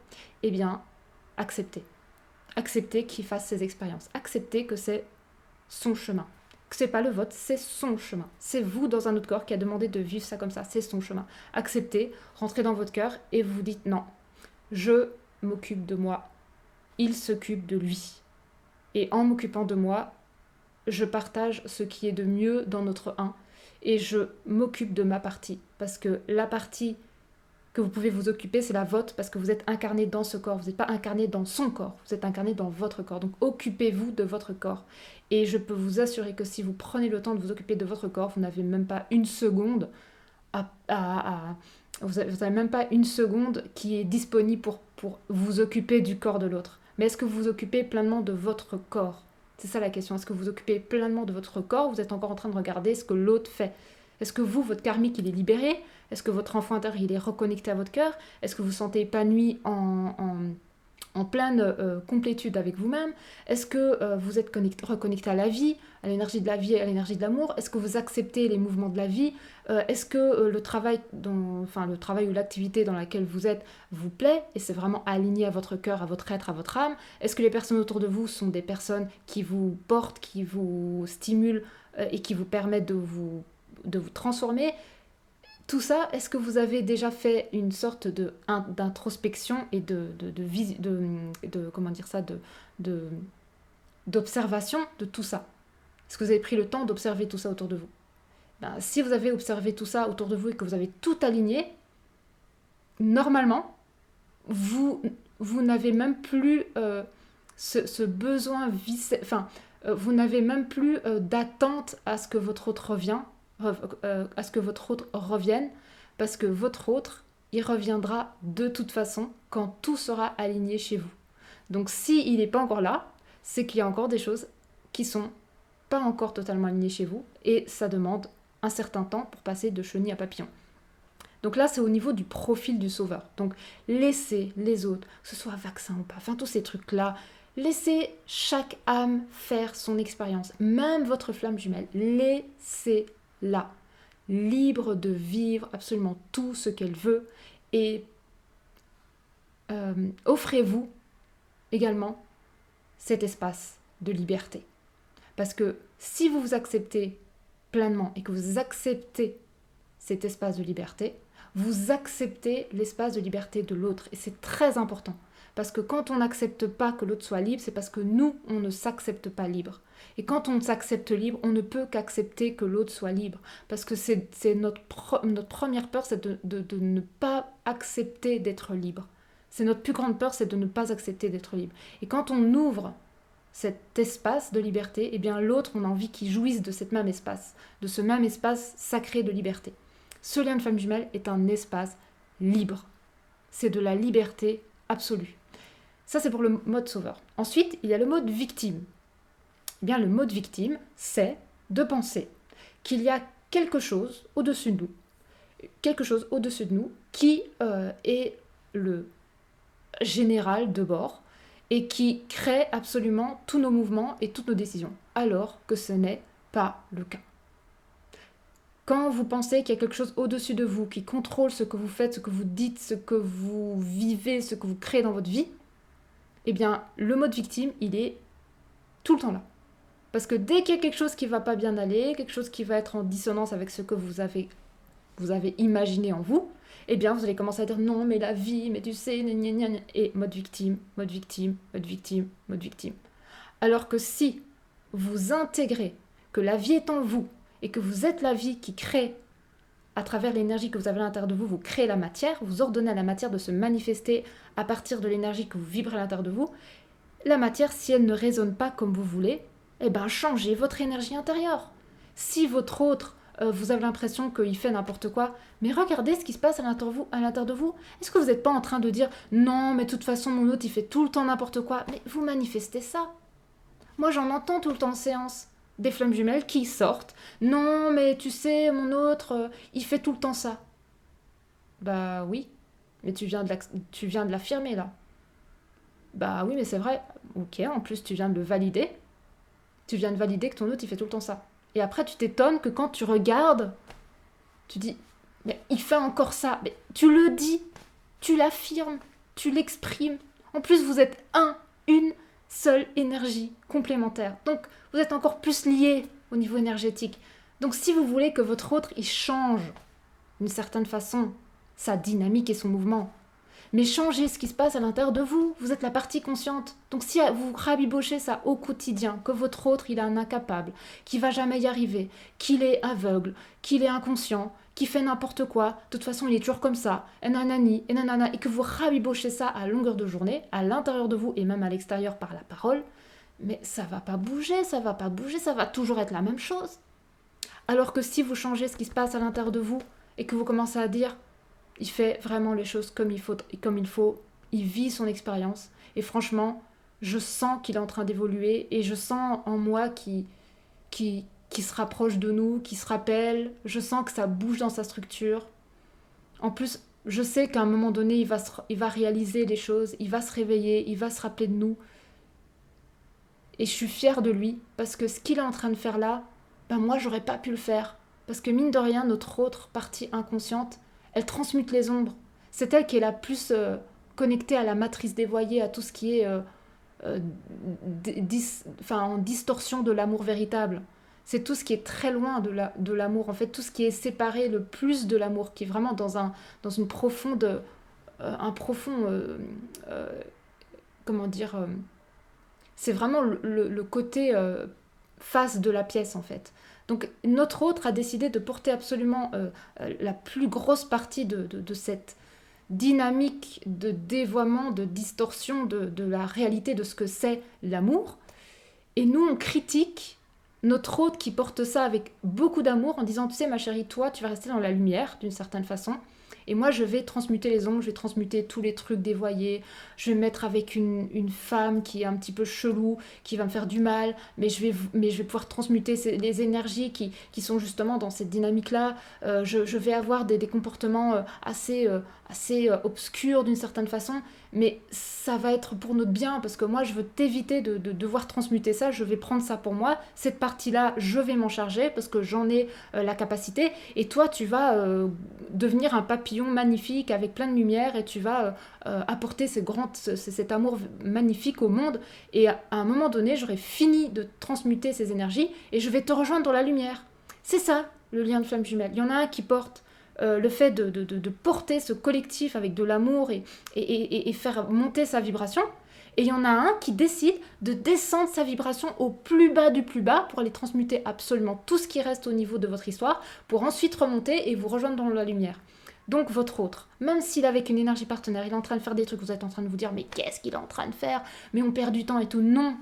eh bien, acceptez. Acceptez qu'il fasse ses expériences. Acceptez que c'est son chemin. Que c'est pas le vôtre, c'est son chemin. C'est vous dans un autre corps qui a demandé de vivre ça comme ça, c'est son chemin. Acceptez, rentrez dans votre cœur et vous dites non, je m'occupe de moi, il s'occupe de lui. Et en m'occupant de moi, je partage ce qui est de mieux dans notre un et je m'occupe de ma partie. Parce que la partie que vous pouvez vous occuper, c'est la vôtre parce que vous êtes incarné dans ce corps. Vous n'êtes pas incarné dans son corps, vous êtes incarné dans votre corps. Donc occupez-vous de votre corps. Et je peux vous assurer que si vous prenez le temps de vous occuper de votre corps, vous n'avez même pas une seconde vous n'avez même pas une seconde qui est disponible pour vous occuper du corps de l'autre. Mais est-ce que vous vous occupez pleinement de votre corps? C'est ça la question. Est-ce que vous vous occupez pleinement de votre corps ou vous êtes encore en train de regarder ce que l'autre fait? Est-ce que vous, votre karmique, il est libéré? Est-ce que votre enfant intérieur, il est reconnecté à votre cœur? Est-ce que vous vous sentez épanoui en pleine complétude avec vous-même? Est-ce que vous êtes reconnecté à la vie, à l'énergie de la vie et à l'énergie de l'amour? Est-ce que vous acceptez les mouvements de la vie? Est-ce que le travail ou l'activité dans laquelle vous êtes vous plaît et c'est vraiment aligné à votre cœur, à votre être, à votre âme? Est-ce que les personnes autour de vous sont des personnes qui vous portent, qui vous stimulent et qui vous permettent de vous transformer? Tout ça, est-ce que vous avez déjà fait une sorte d'introspection et d'observation de tout ça? Est-ce que vous avez pris le temps d'observer tout ça autour de vous? Si vous avez observé tout ça autour de vous et que vous avez tout aligné, normalement, vous n'avez même plus ce besoin vous n'avez même plus d'attente à ce que votre autre revienne, parce que votre autre, il reviendra de toute façon quand tout sera aligné chez vous. Donc s'il n'est pas encore là, c'est qu'il y a encore des choses qui sont pas encore totalement alignées chez vous, et ça demande un certain temps pour passer de chenille à papillon. Donc là, c'est au niveau du profil du sauveur. Donc laissez les autres, que ce soit vaccin ou pas, tous ces trucs-là, laissez chaque âme faire son expérience, même votre flamme jumelle, laissez-la, libre de vivre absolument tout ce qu'elle veut, et offrez-vous également cet espace de liberté. Parce que si vous vous acceptez pleinement et que vous acceptez cet espace de liberté, vous acceptez l'espace de liberté de l'autre. Et c'est très important. Parce que quand on n'accepte pas que l'autre soit libre, c'est parce que nous, on ne s'accepte pas libre. Et quand on s'accepte libre, on ne peut qu'accepter que l'autre soit libre. Parce que c'est notre première peur, c'est de ne pas accepter d'être libre. C'est notre plus grande peur, c'est de ne pas accepter d'être libre. Et quand on ouvre cet espace de liberté, eh bien l'autre, on a envie qu'il jouisse de ce même espace sacré de liberté. Ce lien de flamme jumelle est un espace libre. C'est de la liberté absolue. Ça, c'est pour le mode sauveur. Ensuite, il y a le mode victime. Eh bien, le mode victime, c'est de penser qu'il y a quelque chose au-dessus de nous, qui est le général de bord, et qui crée absolument tous nos mouvements et toutes nos décisions, alors que ce n'est pas le cas. Quand vous pensez qu'il y a quelque chose au-dessus de vous, qui contrôle ce que vous faites, ce que vous dites, ce que vous vivez, ce que vous créez dans votre vie, eh bien, le mode victime, il est tout le temps là. Parce que dès qu'il y a quelque chose qui va pas bien aller, quelque chose qui va être en dissonance avec ce que vous avez imaginé en vous, eh bien vous allez commencer à dire non mais la vie, mais tu sais, gna gna gna gna, et mode victime, mode victime, mode victime, mode victime. Alors que si vous intégrez que la vie est en vous et que vous êtes la vie qui crée à travers l'énergie que vous avez à l'intérieur de vous, vous créez la matière, vous ordonnez à la matière de se manifester à partir de l'énergie que vous vibrez à l'intérieur de vous. La matière, si elle ne résonne pas comme vous voulez, eh ben changez votre énergie intérieure. Si votre autre, vous avez l'impression qu'il fait n'importe quoi, mais regardez ce qui se passe à l'intérieur de vous. Est-ce que vous n'êtes pas en train de dire non, mais de toute façon mon autre il fait tout le temps n'importe quoi, mais vous manifestez ça. Moi j'en entends tout le temps en séance. Des flammes jumelles qui sortent. Non, mais tu sais, mon autre, il fait tout le temps ça. Bah oui, mais tu viens de l'affirmer là. Bah oui, mais c'est vrai. Ok, en plus tu viens de le valider. Tu viens de valider que ton autre il fait tout le temps ça. Et après tu t'étonnes que quand tu regardes, tu dis, mais il fait encore ça. Mais tu le dis, tu l'affirmes, tu l'exprimes. En plus vous êtes une seule énergie complémentaire. Donc vous êtes encore plus liés au niveau énergétique. Donc si vous voulez que votre autre il change d'une certaine façon sa dynamique et son mouvement, mais changez ce qui se passe à l'intérieur de vous. Vous êtes la partie consciente. Donc si vous rabibochez ça au quotidien, que votre autre il est un incapable, qu'il va jamais y arriver, qu'il est aveugle, qu'il est inconscient, qu'il fait n'importe quoi, de toute façon il est toujours comme ça, et nanani, et nanana, et que vous rabibochez ça à longueur de journée, à l'intérieur de vous et même à l'extérieur par la parole, mais ça va pas bouger, ça va toujours être la même chose. Alors que si vous changez ce qui se passe à l'intérieur de vous et que vous commencez à dire il fait vraiment les choses comme il faut, il vit son expérience et franchement, je sens qu'il est en train d'évoluer et je sens en moi qui se rapproche de nous, qui se rappelle, je sens que ça bouge dans sa structure. En plus, je sais qu'à un moment donné, il va réaliser les choses, il va se réveiller, il va se rappeler de nous. Et je suis fière de lui, parce que ce qu'il est en train de faire là, ben moi, j'aurais pas pu le faire. Parce que mine de rien, notre autre partie inconsciente, elle transmute les ombres. C'est elle qui est la plus connectée à la matrice dévoyée, à tout ce qui est en distorsion de l'amour véritable. C'est tout ce qui est très loin de l'amour, en fait, tout ce qui est séparé le plus de l'amour, qui est vraiment dans une profonde, un profond, comment dire, c'est vraiment le côté face de la pièce, en fait. Donc notre autre a décidé de porter absolument la plus grosse partie de cette dynamique de dévoiement, de distorsion de la réalité de ce que c'est l'amour. Et nous, on critique notre autre qui porte ça avec beaucoup d'amour en disant, tu sais ma chérie, toi, tu vas rester dans la lumière d'une certaine façon. Et moi, je vais transmuter les ombres, je vais transmuter tous les trucs dévoyés. Je vais me mettre avec une femme qui est un petit peu chelou, qui va me faire du mal, mais je vais pouvoir transmuter les énergies qui sont justement dans cette dynamique-là. Je vais avoir des comportements assez obscurs d'une certaine façon, mais ça va être pour notre bien, parce que moi, je veux t'éviter de devoir transmuter ça. Je vais prendre ça pour moi. Cette partie-là, je vais m'en charger, parce que j'en ai la capacité. Et toi, tu vas devenir un papillon magnifique avec plein de lumière et tu vas apporter cet amour magnifique au monde. Et à un moment donné, j'aurai fini de transmuter ces énergies et je vais te rejoindre dans la lumière. C'est ça, le lien de flamme jumelle. Il y en a un qui porte le fait de porter ce collectif avec de l'amour et faire monter sa vibration. Et il y en a un qui décide de descendre sa vibration au plus bas du plus bas pour aller transmuter absolument tout ce qui reste au niveau de votre histoire, pour ensuite remonter et vous rejoindre dans la lumière. Donc votre autre, même s'il est avec une énergie partenaire, il est en train de faire des trucs, vous êtes en train de vous dire mais qu'est-ce qu'il est en train de faire? Mais on perd du temps et tout. Non,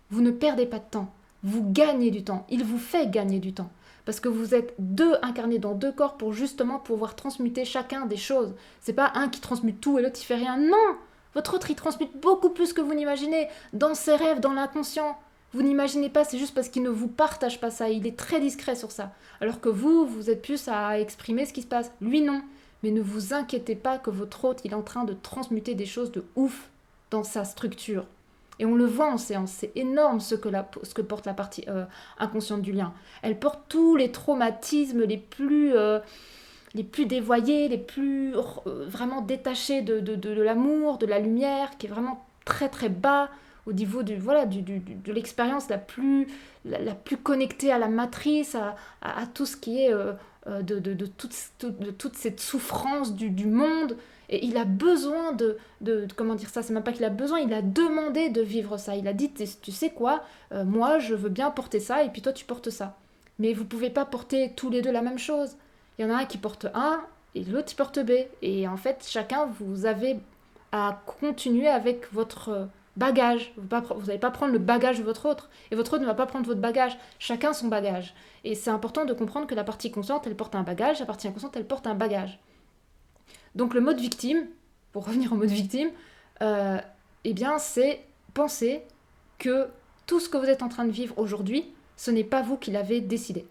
vous ne perdez pas de temps. Vous gagnez du temps. Il vous fait gagner du temps. Parce que vous êtes deux incarnés dans deux corps pour justement pouvoir transmuter chacun des choses. C'est pas un qui transmute tout et l'autre il fait rien. Non! Votre autre il transmute beaucoup plus que vous n'imaginez. Dans ses rêves, dans l'inconscient. Vous n'imaginez pas, c'est juste parce qu'il ne vous partage pas ça. Il est très discret sur ça. Alors que vous êtes plus à exprimer ce qui se passe. Lui non. Mais ne vous inquiétez pas que votre autre, il est en train de transmuter des choses de ouf dans sa structure. Et on le voit en séance, c'est énorme ce que porte la partie inconsciente du lien. Elle porte tous les traumatismes les plus dévoyés, les plus vraiment détachés de l'amour, de la lumière, qui est vraiment très très bas, au niveau de l'expérience la plus connectée à la matrice, à tout ce qui est de toute cette souffrance du monde. Et il a besoin comment dire ça, c'est même pas qu'il a besoin, il a demandé de vivre ça. Il a dit, tu sais quoi, moi je veux bien porter ça et puis toi tu portes ça. Mais vous pouvez pas porter tous les deux la même chose. Il y en a un qui porte A et l'autre qui porte B. Et en fait, chacun, vous avez à continuer avec votre bagage. Vous n'allez pas prendre le bagage de votre autre. Et votre autre ne va pas prendre votre bagage. Chacun son bagage. Et c'est important de comprendre que la partie consciente, elle porte un bagage. La partie inconsciente, elle porte un bagage. Donc le mode victime, pour revenir au mode victime, eh bien c'est penser que tout ce que vous êtes en train de vivre aujourd'hui, ce n'est pas vous qui l'avez décidé.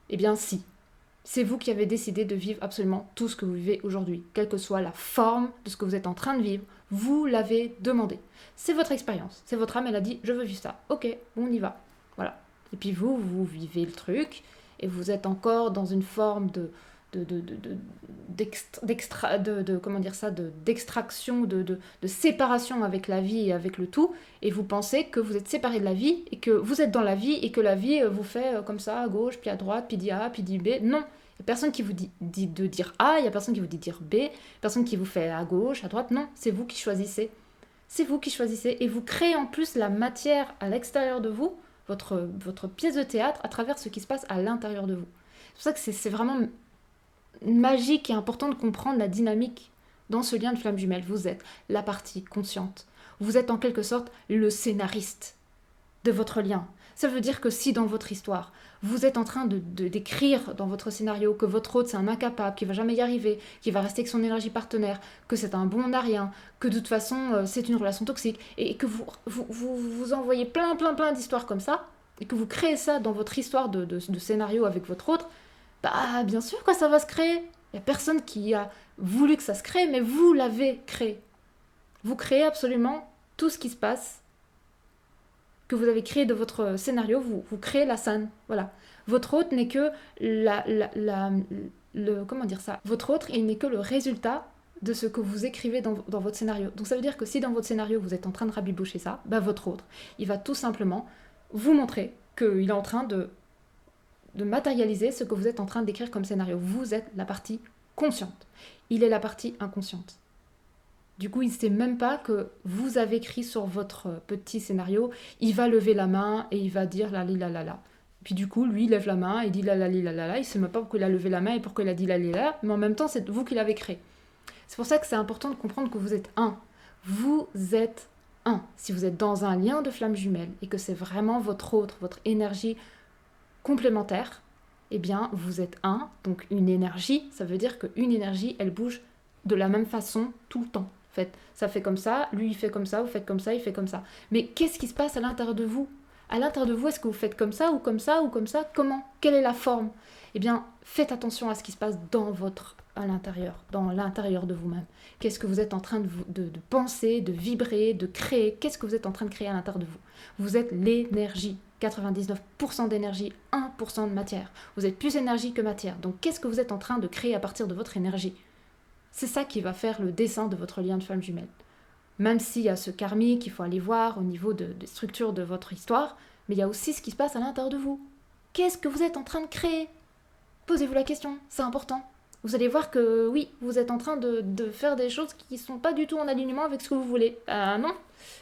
Eh bien si, c'est vous qui avez décidé de vivre absolument tout ce que vous vivez aujourd'hui, quelle que soit la forme de ce que vous êtes en train de vivre, vous l'avez demandé. C'est votre expérience, c'est votre âme, elle a dit je veux vivre ça, ok, on y va, voilà. Et puis vous vivez le truc, et vous êtes encore dans une forme d'extraction, de séparation avec la vie et avec le tout, et vous pensez que vous êtes séparé de la vie, et que vous êtes dans la vie, et que la vie vous fait comme ça, à gauche, puis à droite, puis dit A, puis dit B. Non, il n'y a personne qui vous dit de dire A, il n'y a personne qui vous dit de dire B, personne qui vous fait à gauche, à droite, non, c'est vous qui choisissez. C'est vous qui choisissez, et vous créez en plus la matière à l'extérieur de vous, votre pièce de théâtre, à travers ce qui se passe à l'intérieur de vous. C'est pour ça que c'est vraiment magique et important de comprendre la dynamique dans ce lien de flamme jumelle. Vous êtes la partie consciente. Vous êtes en quelque sorte le scénariste de votre lien. Ça veut dire que si dans votre histoire, vous êtes en train d'écrire dans votre scénario que votre autre c'est un incapable, qui va jamais y arriver, qui va rester avec son énergie partenaire, que c'est un bon à rien, que de toute façon c'est une relation toxique, et que vous envoyez plein d'histoires comme ça, et que vous créez ça dans votre histoire de scénario avec votre autre, bah bien sûr que ça va se créer. Il n'y a personne qui a voulu que ça se crée, mais vous l'avez créé. Vous créez absolument tout ce qui se passe, que vous avez créé de votre scénario, vous créez la scène. Voilà. Votre autre n'est que comment dire ça, votre autre, il n'est que le résultat de ce que vous écrivez dans votre scénario. Donc ça veut dire que si dans votre scénario, vous êtes en train de rabibocher ça, bah votre autre, il va tout simplement vous montrer qu'il est en train de matérialiser ce que vous êtes en train d'écrire comme scénario. Vous êtes la partie consciente. Il est la partie inconsciente. Du coup, il ne sait même pas que vous avez écrit sur votre petit scénario, il va lever la main et il va dire la li la la la. Puis du coup, lui, il lève la main et dit la la li la la la. Il ne sait même pas pourquoi il a levé la main et pourquoi il a dit la li la la, mais en même temps, c'est vous qui l'avez créé. C'est pour ça que c'est important de comprendre que vous êtes un. Vous êtes un. Si vous êtes dans un lien de flamme jumelle et que c'est vraiment votre autre, votre énergie complémentaire, eh bien, vous êtes un, donc une énergie, ça veut dire qu'une énergie, elle bouge de la même façon tout le temps. En fait, ça fait comme ça, lui il fait comme ça, vous faites comme ça, il fait comme ça. Mais qu'est-ce qui se passe à l'intérieur de vous ? À l'intérieur de vous, est-ce que vous faites comme ça ou comme ça ou comme ça ? Comment ? Quelle est la forme ? Eh bien, faites attention à ce qui se passe à l'intérieur, dans l'intérieur de vous-même. Qu'est-ce que vous êtes en train de penser, de vibrer, de créer ? Qu'est-ce que vous êtes en train de créer à l'intérieur de vous ? Vous êtes l'énergie. 99% d'énergie, 1% de matière. Vous êtes plus énergie que matière. Donc qu'est-ce que vous êtes en train de créer à partir de votre énergie ? C'est ça qui va faire le dessin de votre lien de flamme jumelle. Même s'il y a ce karmique qu'il faut aller voir au niveau des structures de votre histoire, mais il y a aussi ce qui se passe à l'intérieur de vous. Qu'est-ce que vous êtes en train de créer ? Posez-vous la question, c'est important. Vous allez voir que oui, vous êtes en train de faire des choses qui ne sont pas du tout en alignement avec ce que vous voulez. Non,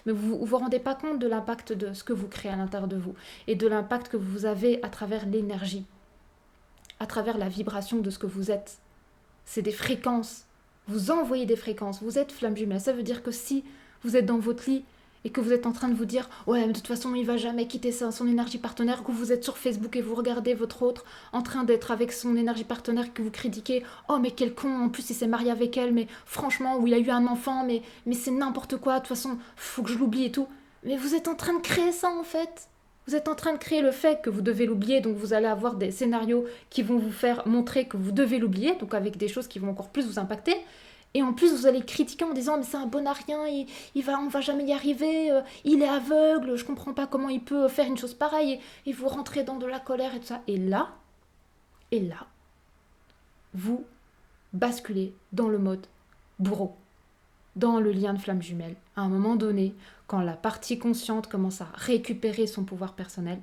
mais vous ne vous rendez pas compte de l'impact de ce que vous créez à l'intérieur de vous et de l'impact que vous avez à travers l'énergie, à travers la vibration de ce que vous êtes. C'est des fréquences. Vous envoyez des fréquences. Vous êtes flamme jumelle. Ça veut dire que si vous êtes dans votre lit et que vous êtes en train de vous dire « Ouais, mais de toute façon, il ne va jamais quitter son énergie partenaire », que vous êtes sur Facebook et vous regardez votre autre en train d'être avec son énergie partenaire, que vous critiquez « Oh, mais quel con, en plus il s'est marié avec elle, mais franchement, ou il a eu un enfant, mais c'est n'importe quoi, de toute façon, faut que je l'oublie et tout. » Mais vous êtes en train de créer ça, en fait. Vous êtes en train de créer le fait que vous devez l'oublier, donc vous allez avoir des scénarios qui vont vous faire montrer que vous devez l'oublier, donc avec des choses qui vont encore plus vous impacter. Et en plus, vous allez critiquer en disant « Mais c'est un bon à rien, on va jamais y arriver, il est aveugle, je comprends pas comment il peut faire une chose pareille. » Et vous rentrez dans de la colère et tout ça. Et là, vous basculez dans le mode bourreau, dans le lien de flamme jumelle à un moment donné, quand la partie consciente commence à récupérer son pouvoir personnel,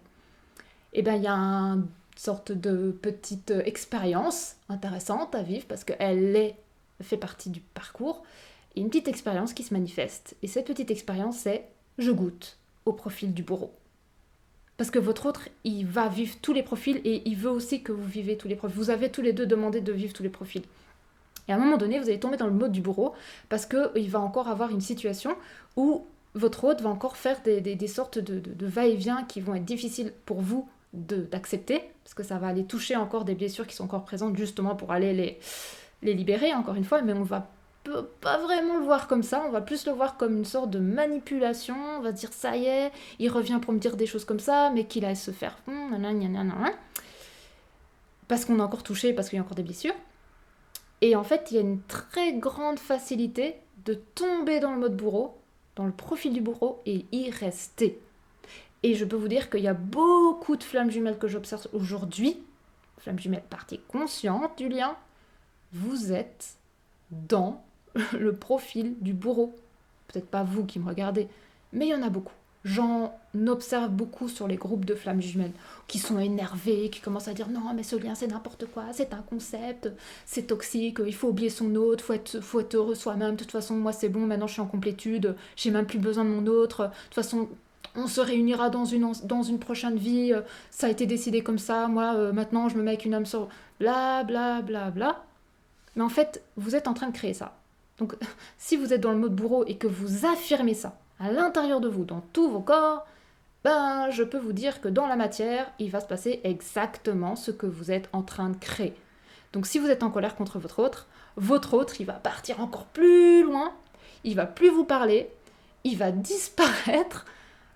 eh bien, il y a une sorte de petite expérience intéressante à vivre parce qu'elle fait partie du parcours. Et une petite expérience qui se manifeste. Et cette petite expérience, c'est je goûte au profil du bourreau. Parce que votre autre, il va vivre tous les profils et il veut aussi que vous vivez tous les profils. Vous avez tous les deux demandé de vivre tous les profils. Et à un moment donné, vous allez tomber dans le mode du bourreau parce qu'il va encore avoir une situation où votre hôte va encore faire des sortes de va-et-vient qui vont être difficiles pour vous d'accepter, parce que ça va aller toucher encore des blessures qui sont encore présentes justement pour aller les libérer, encore une fois, mais on va pas vraiment le voir comme ça, on va plus le voir comme une sorte de manipulation, on va se dire ça y est, il revient pour me dire des choses comme ça, mais qu'il aille se faire parce qu'on est encore touché, parce qu'il y a encore des blessures. Et en fait, il y a une très grande facilité de tomber dans le mode bourreau, dans le profil du bourreau, et y rester. Et je peux vous dire qu'il y a beaucoup de flammes jumelles que j'observe aujourd'hui, flammes jumelles partie consciente du lien, vous êtes dans le profil du bourreau. Peut-être pas vous qui me regardez, mais il y en a beaucoup. J'en observe beaucoup sur les groupes de flammes jumelles qui sont énervés, qui commencent à dire non mais ce lien c'est n'importe quoi, c'est un concept, c'est toxique, il faut oublier son autre, faut être heureux soi-même, de toute façon moi c'est bon, maintenant je suis en complétude, j'ai même plus besoin de mon autre, de toute façon on se réunira dans une prochaine vie, ça a été décidé comme ça, moi maintenant je me mets avec une âme sur bla bla bla bla. Mais en fait vous êtes en train de créer ça. Donc si vous êtes dans le mode bourreau et que vous affirmez ça à l'intérieur de vous, dans tous vos corps, ben je peux vous dire que dans la matière, il va se passer exactement ce que vous êtes en train de créer. Donc si vous êtes en colère contre votre autre, il va partir encore plus loin, il va plus vous parler, il va disparaître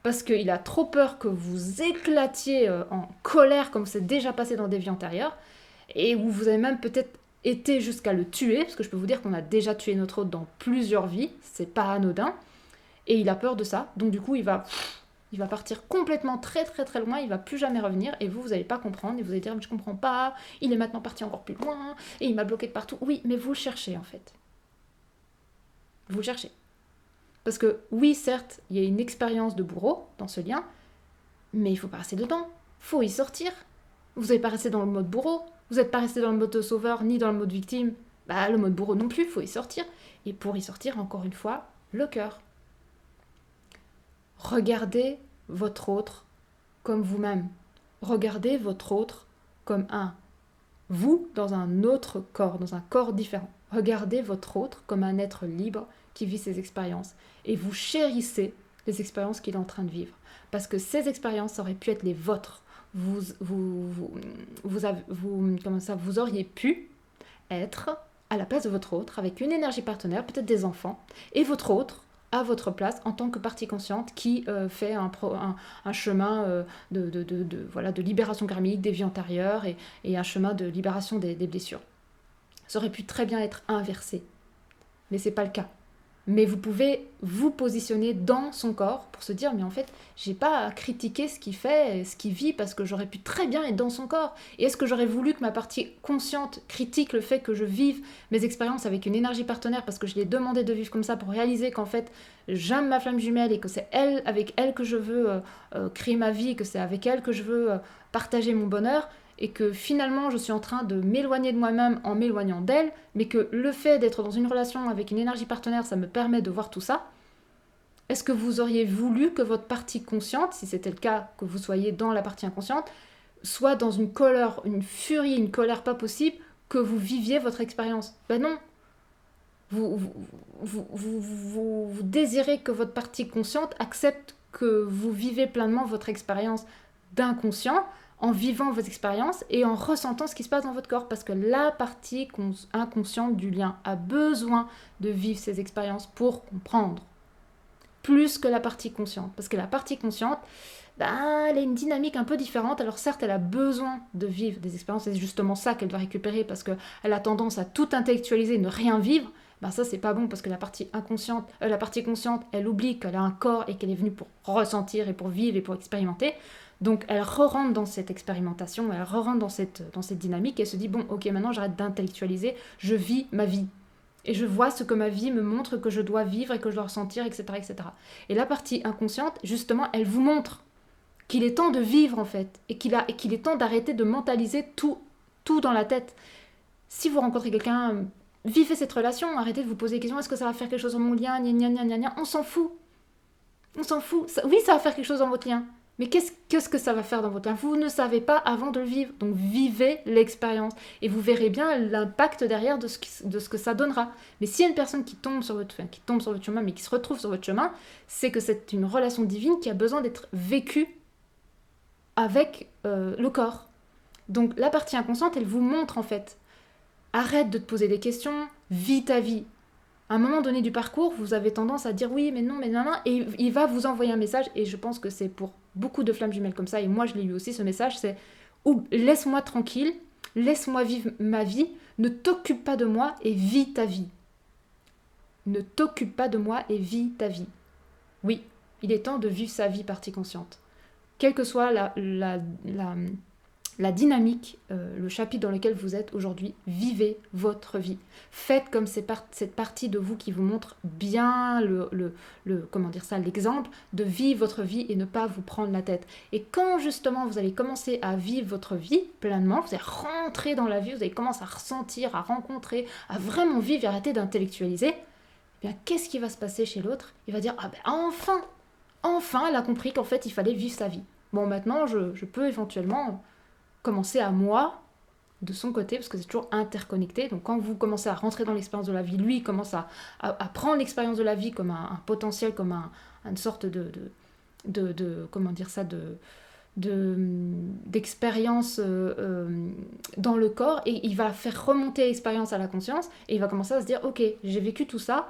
parce qu'il a trop peur que vous éclatiez en colère comme c'est déjà passé dans des vies antérieures et où vous avez même peut-être été jusqu'à le tuer, parce que je peux vous dire qu'on a déjà tué notre hôte dans plusieurs vies, c'est pas anodin, et il a peur de ça, donc du coup il va partir complètement très très très loin, il va plus jamais revenir, et vous allez pas comprendre, et vous allez dire mais je comprends pas, il est maintenant parti encore plus loin, et il m'a bloqué de partout. Oui, mais vous le cherchez en fait. Vous le cherchez. Parce que oui, certes, il y a une expérience de bourreau dans ce lien, mais il faut pas rester dedans, faut y sortir. Vous n'allez pas rester dans le mode bourreau, vous n'êtes pas resté dans le mode sauveur, ni dans le mode victime, bah le mode bourreau non plus, il faut y sortir. Et pour y sortir, encore une fois, le cœur. Regardez votre autre comme vous-même. Regardez votre autre comme vous dans un autre corps, dans un corps différent. Regardez votre autre comme un être libre qui vit ses expériences. Et vous chérissez les expériences qu'il est en train de vivre. Parce que ces expériences auraient pu être les vôtres. Vous auriez pu être à la place de votre autre, avec une énergie partenaire, peut-être des enfants, et votre autre à votre place en tant que partie consciente qui fait un chemin de libération karmique des vies antérieures et un chemin de libération des blessures. Ça aurait pu très bien être inversé, mais c'est pas le cas. Mais vous pouvez vous positionner dans son corps pour se dire mais en fait j'ai pas à critiquer ce qu'il fait, ce qu'il vit parce que j'aurais pu très bien être dans son corps. Et est-ce que j'aurais voulu que ma partie consciente critique le fait que je vive mes expériences avec une énergie partenaire parce que je lui ai demandé de vivre comme ça pour réaliser qu'en fait j'aime ma flamme jumelle et que c'est elle, avec elle que je veux créer ma vie, que c'est avec elle que je veux partager mon bonheur, et que finalement je suis en train de m'éloigner de moi-même en m'éloignant d'elle, mais que le fait d'être dans une relation avec une énergie partenaire, ça me permet de voir tout ça. Est-ce que vous auriez voulu que votre partie consciente, si c'était le cas que vous soyez dans la partie inconsciente, soit dans une colère, une furie, une colère pas possible, que vous viviez votre expérience? Ben non. Vous désirez que votre partie consciente accepte que vous vivez pleinement votre expérience d'inconscient, en vivant vos expériences et en ressentant ce qui se passe dans votre corps, parce que la partie inconsciente du lien a besoin de vivre ces expériences pour comprendre, plus que la partie consciente, parce que la partie consciente, elle a une dynamique un peu différente. Alors certes, elle a besoin de vivre des expériences, et c'est justement ça qu'elle doit récupérer, parce qu'elle a tendance à tout intellectualiser, ne rien vivre. Ça c'est pas bon, parce que la partie consciente, elle oublie qu'elle a un corps et qu'elle est venue pour ressentir et pour vivre et pour expérimenter. Donc elle re-rentre dans cette expérimentation, elle re-rentre dans cette dynamique et se dit bon ok, maintenant j'arrête d'intellectualiser, je vis ma vie. Et je vois ce que ma vie me montre que je dois vivre et que je dois ressentir, etc. etc. Et la partie inconsciente, justement, elle vous montre qu'il est temps de vivre en fait, et qu'il est temps d'arrêter de mentaliser tout dans la tête. Si vous rencontrez quelqu'un, vivez cette relation, arrêtez de vous poser des questions, est-ce que ça va faire quelque chose dans mon lien, gna gna gna gna gna, on s'en fout. On s'en fout. Oui, ça va faire quelque chose dans votre lien. Mais qu'est-ce que ça va faire dans votre lien? Vous ne savez pas avant de le vivre. Donc vivez l'expérience. Et vous verrez bien l'impact derrière de ce que ça donnera. Mais s'il y a une personne qui tombe sur votre chemin, mais qui se retrouve sur votre chemin, c'est que c'est une relation divine qui a besoin d'être vécue avec le corps. Donc la partie inconsciente, elle vous montre en fait. Arrête de te poser des questions, vis ta vie. À un moment donné du parcours, vous avez tendance à dire oui, mais non, et il va vous envoyer un message, et je pense que c'est pour beaucoup de flammes jumelles comme ça, et moi je l'ai eu aussi ce message, c'est laisse-moi tranquille, laisse-moi vivre ma vie, ne t'occupe pas de moi et vis ta vie. Ne t'occupe pas de moi et vis ta vie. Oui, il est temps de vivre sa vie partie consciente. Quelle que soit la dynamique, le chapitre dans lequel vous êtes aujourd'hui, vivez votre vie. Faites comme cette partie de vous qui vous montre bien l'exemple de vivre votre vie et ne pas vous prendre la tête. Et quand justement vous allez commencer à vivre votre vie pleinement, vous allez rentrer dans la vie, vous allez commencer à ressentir, à rencontrer, à vraiment vivre et arrêter d'intellectualiser, eh bien qu'est-ce qui va se passer chez l'autre? Il va dire ah ben enfin elle a compris qu'en fait il fallait vivre sa vie. Bon maintenant je peux éventuellement commencer à moi, de son côté, parce que c'est toujours interconnecté. Donc quand vous commencez à rentrer dans l'expérience de la vie, lui il commence à prendre l'expérience de la vie comme un potentiel, comme une sorte comment dire ça, d'expérience dans le corps, et il va faire remonter l'expérience à la conscience, et il va commencer à se dire ok, j'ai vécu tout ça,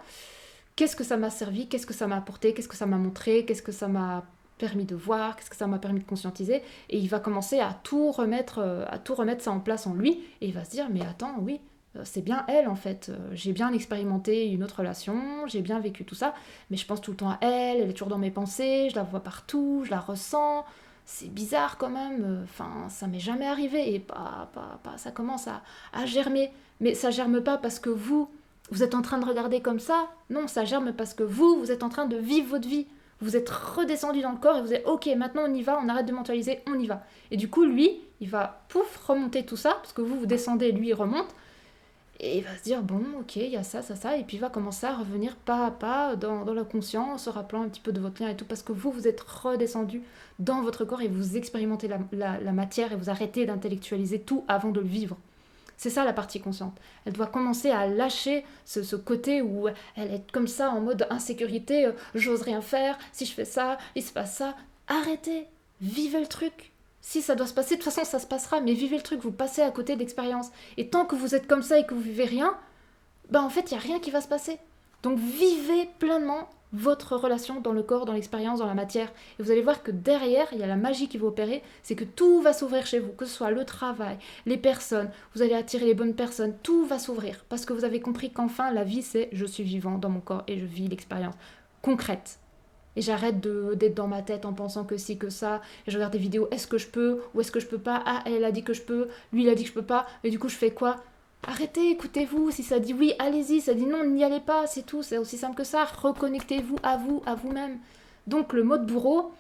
qu'est-ce que ça m'a servi, qu'est-ce que ça m'a apporté, qu'est-ce que ça m'a montré, qu'est-ce que ça m'a permis de voir, qu'est-ce que ça m'a permis de conscientiser, et il va commencer à tout remettre ça en place en lui, et il va se dire mais attends, oui, c'est bien elle en fait, j'ai bien expérimenté une autre relation, j'ai bien vécu tout ça, mais je pense tout le temps à elle est toujours dans mes pensées, je la vois partout, je la ressens, c'est bizarre quand même, enfin ça m'est jamais arrivé, et ça commence à germer, mais ça germe pas parce que vous êtes en train de regarder comme ça, non, ça germe parce que vous êtes en train de vivre votre vie. Vous êtes redescendu dans le corps et vous êtes ok, maintenant on y va, on arrête de mentaliser, on y va. Et du coup, lui, il va remonter tout ça, parce que vous descendez, lui il remonte, et il va se dire bon, ok, il y a ça, et puis il va commencer à revenir pas à pas dans la conscience, se rappelant un petit peu de votre lien et tout, parce que vous êtes redescendu dans votre corps et vous expérimentez la matière et vous arrêtez d'intellectualiser tout avant de le vivre. C'est ça la partie consciente. Elle doit commencer à lâcher ce côté où elle est comme ça en mode insécurité, j'ose rien faire, si je fais ça, il se passe ça. Arrêtez, vivez le truc. Si ça doit se passer, de toute façon ça se passera, mais vivez le truc, vous passez à côté d'expérience. Et tant que vous êtes comme ça et que vous vivez rien, ben en fait il n'y a rien qui va se passer. Donc vivez pleinement votre relation dans le corps, dans l'expérience, dans la matière. Et vous allez voir que derrière, il y a la magie qui va opérer, c'est que tout va s'ouvrir chez vous, que ce soit le travail, les personnes, vous allez attirer les bonnes personnes, tout va s'ouvrir. Parce que vous avez compris qu'enfin, la vie, c'est je suis vivant dans mon corps et je vis l'expérience concrète. Et j'arrête d'être dans ma tête en pensant que si, que ça, et je regarde des vidéos, est-ce que je peux, ou est-ce que je peux pas, ah, elle a dit que je peux, lui il a dit que je peux pas, et du coup je fais quoi? Arrêtez, écoutez-vous, si ça dit oui, allez-y, ça dit non, n'y allez pas, c'est tout, c'est aussi simple que ça, reconnectez-vous à vous, à vous-même. Donc le mode bourreau,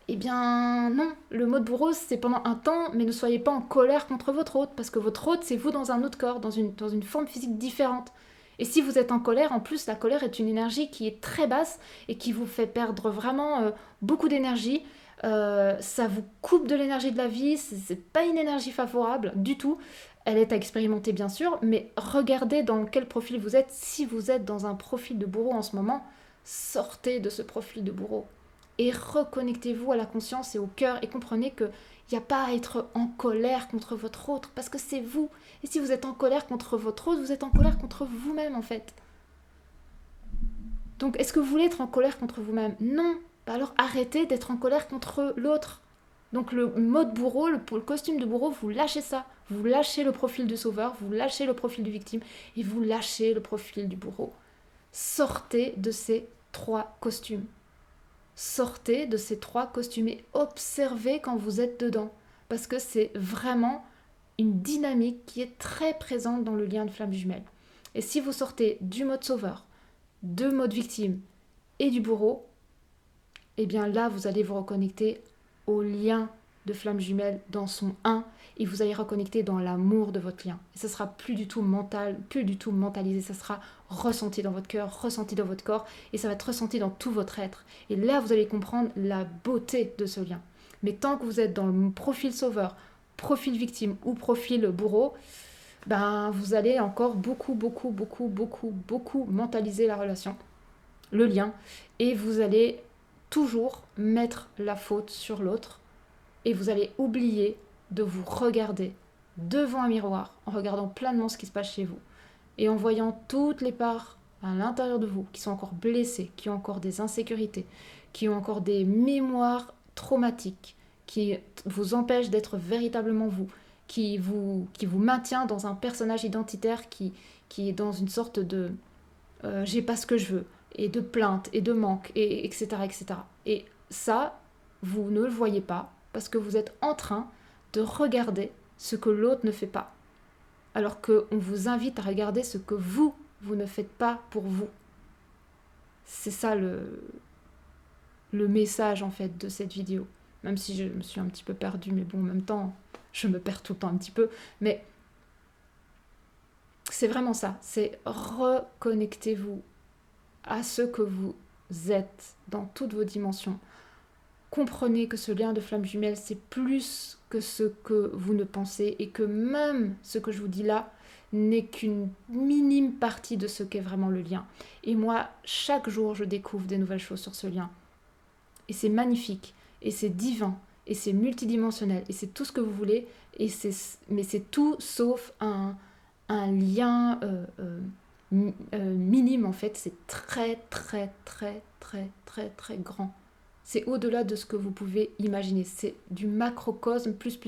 eh bien non, le mode bourreau c'est pendant un temps, mais ne soyez pas en colère contre votre hôte, parce que votre hôte c'est vous dans un autre corps, dans une forme physique différente. Et si vous êtes en colère, en plus la colère est une énergie qui est très basse et qui vous fait perdre vraiment beaucoup d'énergie. Ça vous coupe de l'énergie de la vie, c'est pas une énergie favorable du tout. Elle est à expérimenter bien sûr, mais regardez dans quel profil vous êtes. Si vous êtes dans un profil de bourreau en ce moment, sortez de ce profil de bourreau et reconnectez-vous à la conscience et au cœur et comprenez que il n'y a pas à être en colère contre votre autre parce que c'est vous. Et si vous êtes en colère contre votre autre, vous êtes en colère contre vous-même en fait. Donc est-ce que vous voulez être en colère contre vous-même? Non. Bah alors arrêtez d'être en colère contre l'autre. Donc le mode bourreau, le costume de bourreau, vous lâchez ça. Vous lâchez le profil du sauveur, vous lâchez le profil du victime et vous lâchez le profil du bourreau. Sortez de ces 3 costumes. Sortez de ces 3 costumes et observez quand vous êtes dedans. Parce que c'est vraiment une dynamique qui est très présente dans le lien de flamme jumelle. Et si vous sortez du mode sauveur, de mode victime et du bourreau, et bien là, vous allez vous reconnecter au lien de flamme jumelle dans son 1 et vous allez reconnecter dans l'amour de votre lien. Et ça sera plus du tout mental, plus du tout mentalisé, ça sera ressenti dans votre cœur, ressenti dans votre corps et ça va être ressenti dans tout votre être. Et là, vous allez comprendre la beauté de ce lien. Mais tant que vous êtes dans le profil sauveur, profil victime ou profil bourreau, ben vous allez encore beaucoup mentaliser la relation, le lien, et vous allez toujours mettre la faute sur l'autre et vous allez oublier de vous regarder devant un miroir en regardant pleinement ce qui se passe chez vous et en voyant toutes les parts à l'intérieur de vous qui sont encore blessées, qui ont encore des insécurités, qui ont encore des mémoires traumatiques, qui vous empêchent d'être véritablement vous, qui vous maintient dans un personnage identitaire qui est dans une sorte de j'ai pas ce que je veux, et de plainte, et de manque, et etc., etc. Et ça, vous ne le voyez pas, parce que vous êtes en train de regarder ce que l'autre ne fait pas. Alors qu'on vous invite à regarder ce que vous ne faites pas pour vous. C'est ça le message, en fait, de cette vidéo. Même si je me suis un petit peu perdue, mais bon, en même temps, je me perds tout le temps un petit peu. Mais c'est vraiment ça, c'est reconnectez-vous à ce que vous êtes dans toutes vos dimensions. Comprenez que ce lien de flamme jumelle, c'est plus que ce que vous ne pensez et que même ce que je vous dis là n'est qu'une minime partie de ce qu'est vraiment le lien. Et moi, chaque jour, je découvre des nouvelles choses sur ce lien. Et c'est magnifique, et c'est divin, et c'est multidimensionnel, et c'est tout ce que vous voulez, mais c'est tout sauf un lien minime en fait, c'est très grand. C'est au-delà de ce que vous pouvez imaginer, c'est du macrocosme plus.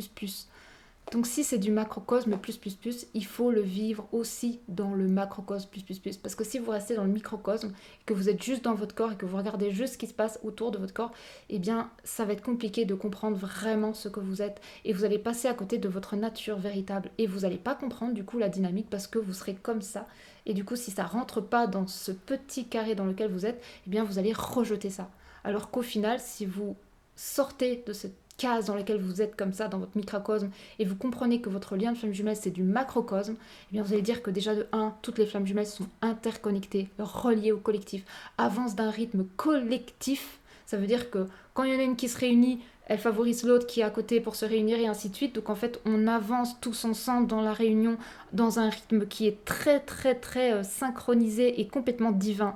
Donc si c'est du macrocosme plus, il faut le vivre aussi dans le macrocosme plus. Parce que si vous restez dans le microcosme, que vous êtes juste dans votre corps et que vous regardez juste ce qui se passe autour de votre corps, eh bien ça va être compliqué de comprendre vraiment ce que vous êtes. Et vous allez passer à côté de votre nature véritable. Et vous n'allez pas comprendre du coup la dynamique parce que vous serez comme ça. Et du coup si ça ne rentre pas dans ce petit carré dans lequel vous êtes, eh bien vous allez rejeter ça. Alors qu'au final, si vous sortez de cette case dans laquelle vous êtes comme ça, dans votre microcosme, et vous comprenez que votre lien de flamme jumelle, c'est du macrocosme, eh bien vous allez dire que déjà de 1, toutes les flammes jumelles sont interconnectées, reliées au collectif, avancent d'un rythme collectif. Ça veut dire que quand il y en a une qui se réunit, elle favorise l'autre qui est à côté pour se réunir et ainsi de suite. Donc en fait, on avance tous ensemble dans la réunion, dans un rythme qui est très synchronisé et complètement divin.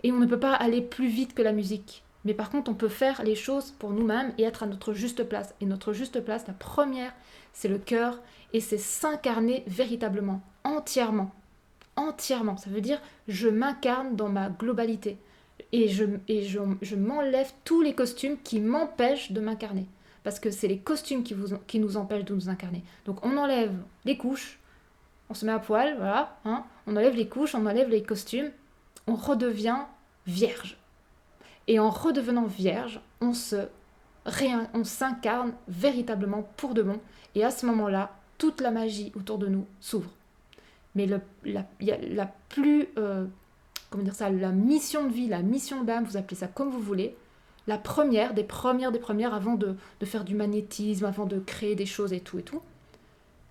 Et on ne peut pas aller plus vite que la musique. Mais par contre, on peut faire les choses pour nous-mêmes et être à notre juste place. Et notre juste place, la première, c'est le cœur et c'est s'incarner véritablement, entièrement. Entièrement. Ça veut dire, je m'incarne dans ma globalité. Et je m'enlève tous les costumes qui m'empêchent de m'incarner. Parce que c'est les costumes qui nous empêchent de nous incarner. Donc on enlève les couches, on se met à poil, voilà. On enlève les couches, on enlève les costumes, on redevient vierge. Et en redevenant vierge, on s'incarne véritablement pour de bon. Et à ce moment-là, toute la magie autour de nous s'ouvre. Mais la mission de vie, la mission d'âme, vous appelez ça comme vous voulez, la première, des premières, avant de faire du magnétisme, avant de créer des choses et tout,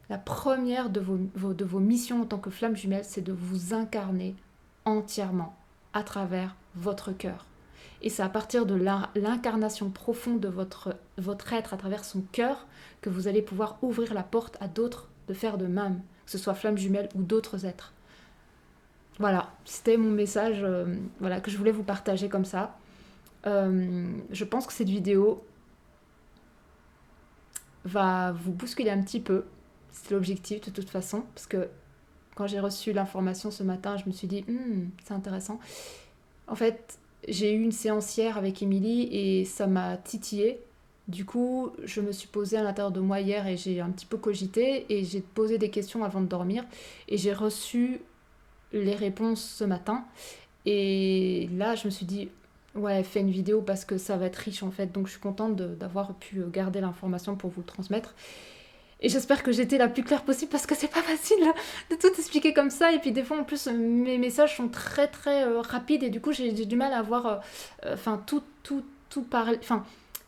la première de vos missions en tant que flamme jumelle, c'est de vous incarner entièrement à travers votre cœur. Et c'est à partir de l'incarnation profonde de votre être à travers son cœur que vous allez pouvoir ouvrir la porte à d'autres de faire de même, que ce soit flamme jumelle ou d'autres êtres. Voilà, c'était mon message que je voulais vous partager comme ça. Je pense que cette vidéo va vous bousculer un petit peu. C'est l'objectif de toute façon, parce que quand j'ai reçu l'information ce matin, je me suis dit c'est intéressant. En fait, j'ai eu une séance hier avec Émilie et ça m'a titillée. Du coup, je me suis posée à l'intérieur de moi hier et j'ai un petit peu cogité et j'ai posé des questions avant de dormir et j'ai reçu les réponses ce matin. Et là, je me suis dit, ouais, fais une vidéo parce que ça va être riche en fait. Donc, je suis contente d'avoir pu garder l'information pour vous le transmettre. Et j'espère que j'étais la plus claire possible parce que c'est pas facile de tout expliquer comme ça. Et puis des fois en plus mes messages sont très très rapides et du coup j'ai du mal à avoir enfin enfin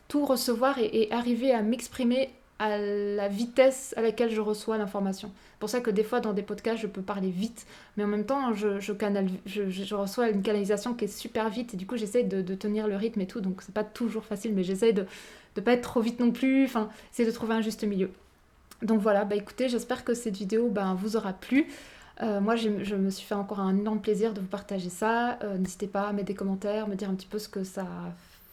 tout recevoir et arriver à m'exprimer à la vitesse à laquelle je reçois l'information. C'est pour ça que des fois dans des podcasts je peux parler vite, mais en même temps je reçois une canalisation qui est super vite et du coup j'essaie de tenir le rythme et tout, donc c'est pas toujours facile, mais j'essaie de pas être trop vite non plus, enfin c'est de trouver un juste milieu. Donc voilà, bah écoutez, j'espère que cette vidéo vous aura plu. Moi, je me suis fait encore un énorme plaisir de vous partager ça. N'hésitez pas à mettre des commentaires, me dire un petit peu ce que ça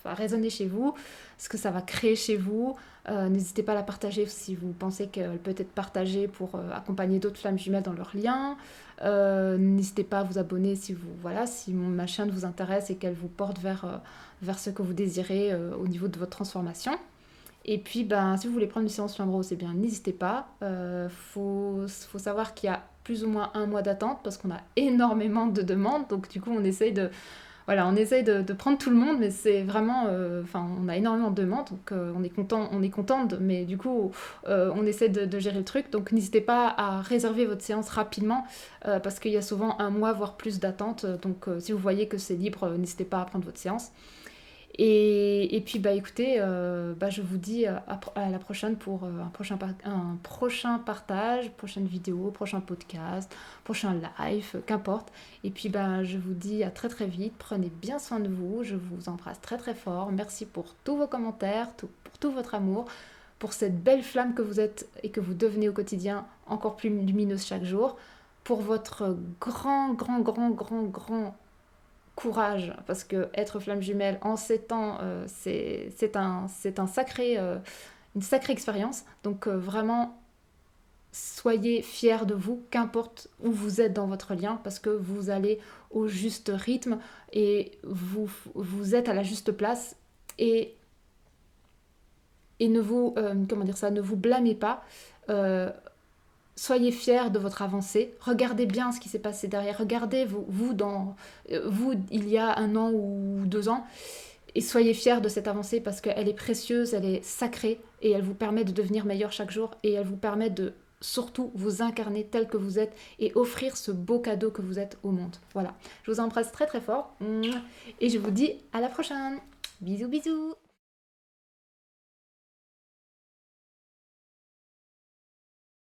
va résonner chez vous, ce que ça va créer chez vous. N'hésitez pas à la partager si vous pensez qu'elle peut être partagée pour accompagner d'autres flammes jumelles dans leurs liens. N'hésitez pas à vous abonner si ma chaîne vous intéresse et qu'elle vous porte vers ce que vous désirez au niveau de votre transformation. Et puis, si vous voulez prendre une séance Flamme Rose, eh bien, n'hésitez pas. Faut savoir qu'il y a plus ou moins un mois d'attente parce qu'on a énormément de demandes. Donc, du coup, on essaye de prendre tout le monde, mais c'est vraiment... on a énormément de demandes, donc on est contente, mais du coup, on essaie de gérer le truc. Donc, n'hésitez pas à réserver votre séance rapidement parce qu'il y a souvent un mois, voire plus d'attente. Donc, si vous voyez que c'est libre, n'hésitez pas à prendre votre séance. Et puis écoutez, je vous dis à la prochaine pour un prochain partage, prochaine vidéo, prochain podcast, prochain live, qu'importe. Et puis je vous dis à très très vite, prenez bien soin de vous, je vous embrasse très très fort, merci pour tous vos commentaires, pour tout votre amour, pour cette belle flamme que vous êtes et que vous devenez au quotidien, encore plus lumineuse chaque jour, pour votre grand courage, parce que être flamme jumelle en 7 ans, c'est un sacré, une sacrée expérience. Donc vraiment, soyez fiers de vous, qu'importe où vous êtes dans votre lien, parce que vous allez au juste rythme et vous êtes à la juste place. Et ne vous, ne vous blâmez pas. Soyez fiers de votre avancée. Regardez bien ce qui s'est passé derrière. Regardez vous il y a 1 an ou 2 ans. Et soyez fiers de cette avancée parce qu'elle est précieuse, elle est sacrée et elle vous permet de devenir meilleur chaque jour et elle vous permet de surtout vous incarner tel que vous êtes et offrir ce beau cadeau que vous êtes au monde. Voilà. Je vous embrasse très très fort et je vous dis à la prochaine. Bisous bisous.